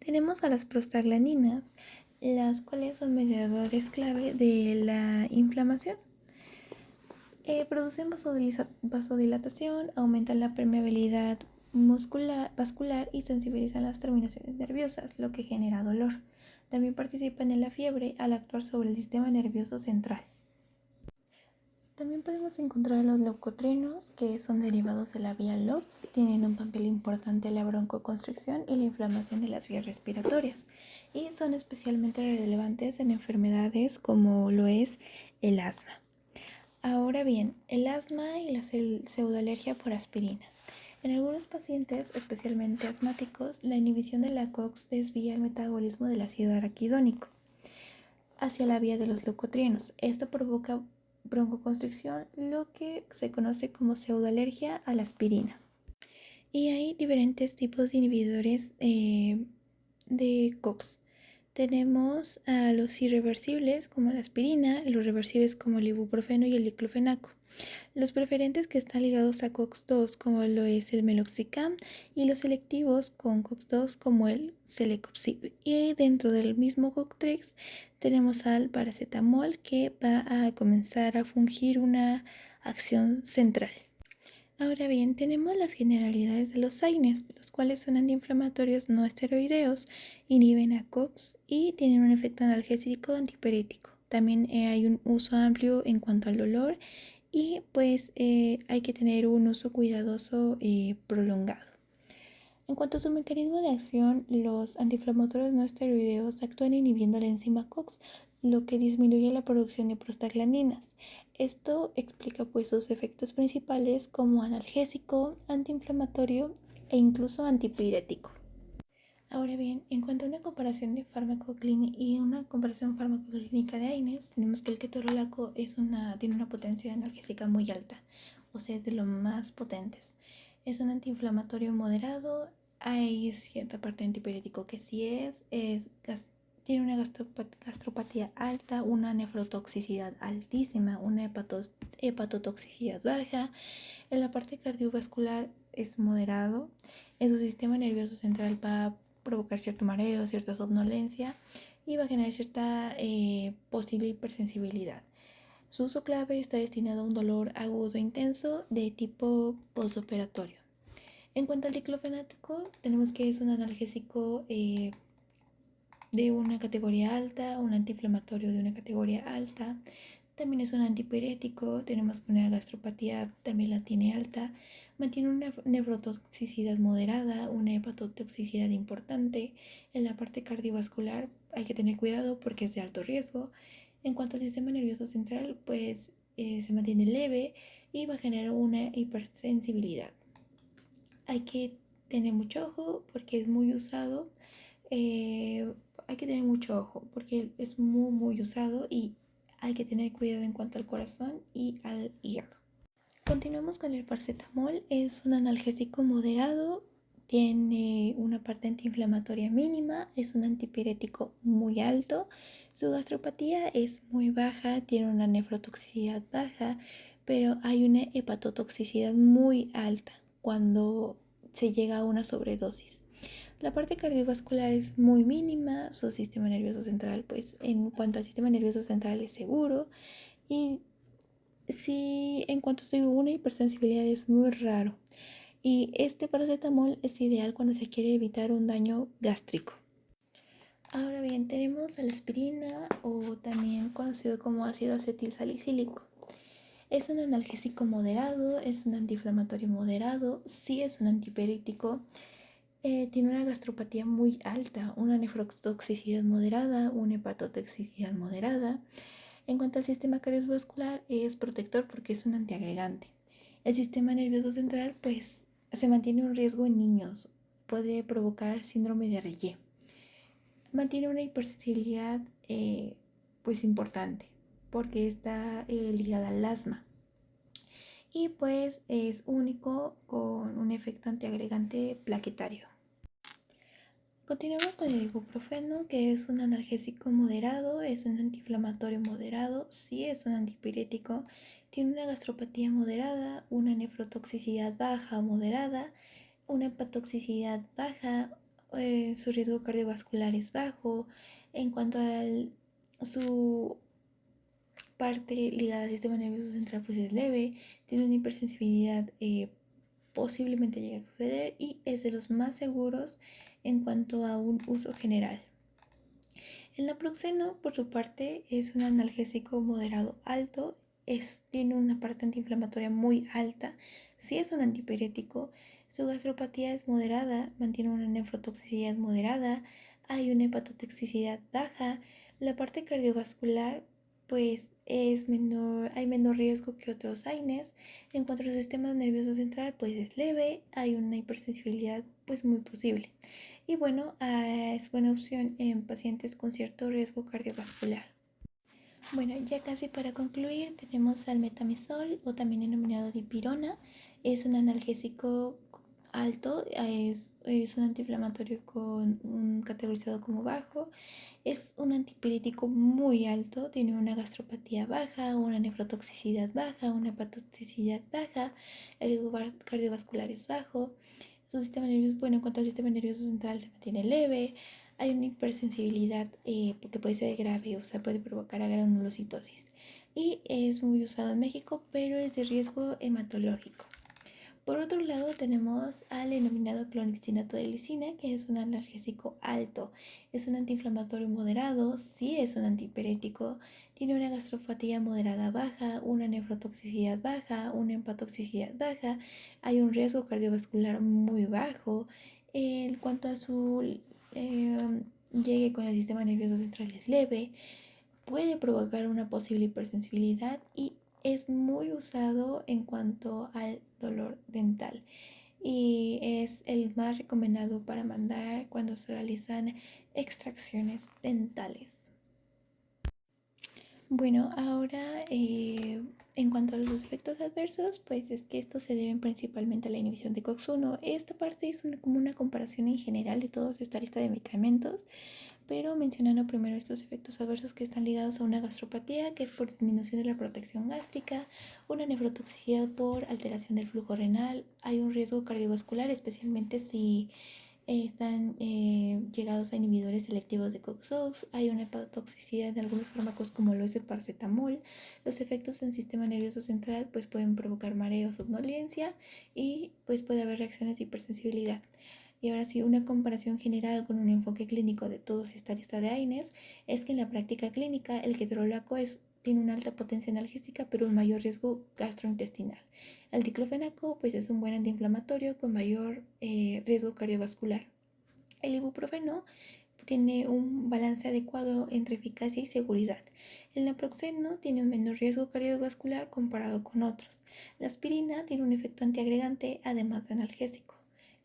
Tenemos a las prostaglandinas, las cuales son mediadores clave de la inflamación. Producen vasodilatación, aumentan la permeabilidad vascular y sensibilizan las terminaciones nerviosas, lo que genera dolor. También participan en la fiebre al actuar sobre el sistema nervioso central. También podemos encontrar los leucotrienos, que son derivados de la vía LOX, tienen un papel importante en la broncoconstricción y la inflamación de las vías respiratorias, y son especialmente relevantes en enfermedades como lo es el asma. Ahora bien, el asma y la pseudoalergia por aspirina. En algunos pacientes, especialmente asmáticos, la inhibición de la COX desvía el metabolismo del ácido araquidónico hacia la vía de los leucotrienos. Esto provoca broncoconstricción, lo que se conoce como pseudoalergia a la aspirina. Y hay diferentes tipos de inhibidores de COX. Tenemos a los irreversibles como la aspirina, los reversibles como el ibuprofeno y el diclofenaco. Los preferentes que están ligados a COX-2 como lo es el meloxicam, y los selectivos con COX-2 como el celecoxib. Y dentro del mismo COX-3 tenemos al paracetamol, que va a comenzar a fungir una acción central. Ahora bien, tenemos las generalidades de los AINES, los cuales son antiinflamatorios no esteroideos, inhiben a COX y tienen un efecto analgésico antipirético. También hay un uso amplio en cuanto al dolor y pues hay que tener un uso cuidadoso prolongado. En cuanto a su mecanismo de acción, los antiinflamatorios no esteroideos actúan inhibiendo la enzima COX, lo que disminuye la producción de prostaglandinas. Esto explica pues sus efectos principales como analgésico, antiinflamatorio e incluso antipirético. Ahora bien, en cuanto a una comparación de farmacoclínica de AINES, tenemos que el ketorolaco tiene una potencia analgésica muy alta, o sea, es de los más potentes. Es un antiinflamatorio moderado, hay cierta parte antipirético que sí tiene una gastropatía alta, una nefrotoxicidad altísima, una hepatotoxicidad baja. En la parte cardiovascular es moderado. En su sistema nervioso central va a provocar cierto mareo, cierta somnolencia y va a generar cierta posible hipersensibilidad. Su uso clave está destinado a un dolor agudo e intenso de tipo postoperatorio. En cuanto al diclofenaco, tenemos que es un analgésico de una categoría alta, un antiinflamatorio de una categoría alta. También es un antipirético, tenemos que una gastropatía también la tiene alta, mantiene una nefrotoxicidad moderada, una hepatotoxicidad importante. En la parte cardiovascular hay que tener cuidado porque es de alto riesgo. En cuanto al sistema nervioso central, pues se mantiene leve y va a generar una hipersensibilidad. Hay que tener mucho ojo porque es muy usado. Hay que tener mucho ojo porque es muy usado y hay que tener cuidado en cuanto al corazón y al hígado. Continuamos con el paracetamol. Es un analgésico moderado, tiene una parte antiinflamatoria mínima, es un antipirético muy alto, su gastropatía es muy baja, tiene una nefrotoxicidad baja, pero hay una hepatotoxicidad muy alta cuando se llega a una sobredosis. La parte cardiovascular es muy mínima, su sistema nervioso central, pues en cuanto al sistema nervioso central es seguro, y sí, en cuanto a su una hipersensibilidad es muy raro. Y este paracetamol es ideal cuando se quiere evitar un daño gástrico. Ahora bien, tenemos a la aspirina, o también conocido como ácido acetil salicílico. Es un analgésico moderado, es un antiinflamatorio moderado, sí es un antipirético. Tiene una gastropatía muy alta, una nefrotoxicidad moderada, una hepatotoxicidad moderada. En cuanto al sistema cardiovascular, es protector porque es un antiagregante. El sistema nervioso central, pues, se mantiene un riesgo en niños. Puede provocar síndrome de Reye. Mantiene una hipersensibilidad, pues, importante porque está ligada al asma. Y pues es único con un efecto antiagregante plaquetario. Continuamos con el ibuprofeno, que es un analgésico moderado, es un antiinflamatorio moderado, sí es un antipirético, tiene una gastropatía moderada, una nefrotoxicidad baja o moderada, una hepatotoxicidad baja, su riesgo cardiovascular es bajo. En cuanto a su parte ligada al sistema nervioso central, pues es leve, tiene una hipersensibilidad, posiblemente llegue a suceder, y es de los más seguros en cuanto a un uso general. El naproxeno, por su parte, es un analgésico moderado alto, tiene una parte antiinflamatoria muy alta, sí es un antipirético, su gastropatía es moderada, mantiene una nefrotoxicidad moderada, hay una hepatotoxicidad baja, la parte cardiovascular pues es menor, hay menor riesgo que otros AINES. En cuanto al sistema nervioso central, pues es leve, hay una hipersensibilidad pues muy posible. Y bueno, es buena opción en pacientes con cierto riesgo cardiovascular. Bueno, ya casi para concluir, tenemos al metamizol, o también denominado dipirona. Es un analgésico alto, es un antiinflamatorio con un categorizado como bajo. Es un antipirético muy alto, tiene una gastropatía baja, una nefrotoxicidad baja, una hepatotoxicidad baja, el riesgo cardiovascular es bajo. Su sistema nervioso, bueno, en cuanto al sistema nervioso central, se mantiene leve. Hay una hipersensibilidad, porque puede ser grave, o sea, puede provocar agranulocitosis. Y es muy usado en México, pero es de riesgo hematológico. Por otro lado, tenemos al denominado clonidinato de lisina, que es un analgésico alto. Es un antiinflamatorio moderado, sí es un antipirético, tiene una gastropatía moderada baja, una nefrotoxicidad baja, una hepatotoxicidad baja, hay un riesgo cardiovascular muy bajo. En cuanto a su llegue con el sistema nervioso central, es leve, puede provocar una posible hipersensibilidad, y es muy usado en cuanto al dolor dental, y es el más recomendado para mandar cuando se realizan extracciones dentales. Bueno, ahora en cuanto a los efectos adversos, pues es que estos se deben principalmente a la inhibición de COX-1. Esta parte es como una comparación en general de toda esta lista de medicamentos, pero mencionando primero estos efectos adversos que están ligados a una gastropatía, que es por disminución de la protección gástrica, una nefrotoxicidad por alteración del flujo renal, hay un riesgo cardiovascular, especialmente si están llegados a inhibidores selectivos de COX-2, hay una hepatotoxicidad de algunos fármacos como lo es el paracetamol. Los efectos en el sistema nervioso central pues pueden provocar mareo, somnolencia, y pues puede haber reacciones de hipersensibilidad. Y ahora sí, una comparación general con un enfoque clínico de toda esta lista de AINES es que en la práctica clínica el ketorolaco tiene una alta potencia analgésica pero un mayor riesgo gastrointestinal. El diclofenaco pues es un buen antiinflamatorio con mayor riesgo cardiovascular. El ibuprofeno tiene un balance adecuado entre eficacia y seguridad. El naproxeno tiene un menor riesgo cardiovascular comparado con otros. La aspirina tiene un efecto antiagregante además de analgésico.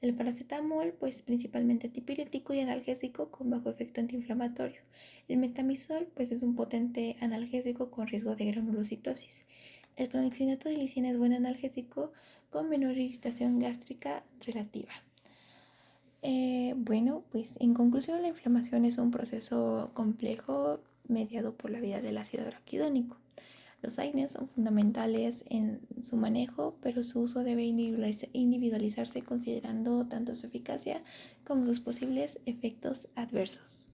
El paracetamol, pues principalmente antipirético y analgésico con bajo efecto antiinflamatorio. El metamizol, pues es un potente analgésico con riesgo de granulocitosis. El clonidinato de lisina es buen analgésico con menor irritación gástrica relativa. Bueno, pues en conclusión, la inflamación es un proceso complejo mediado por la vía del ácido araquidónico. Los AINES son fundamentales en su manejo, pero su uso debe individualizarse considerando tanto su eficacia como sus posibles efectos adversos.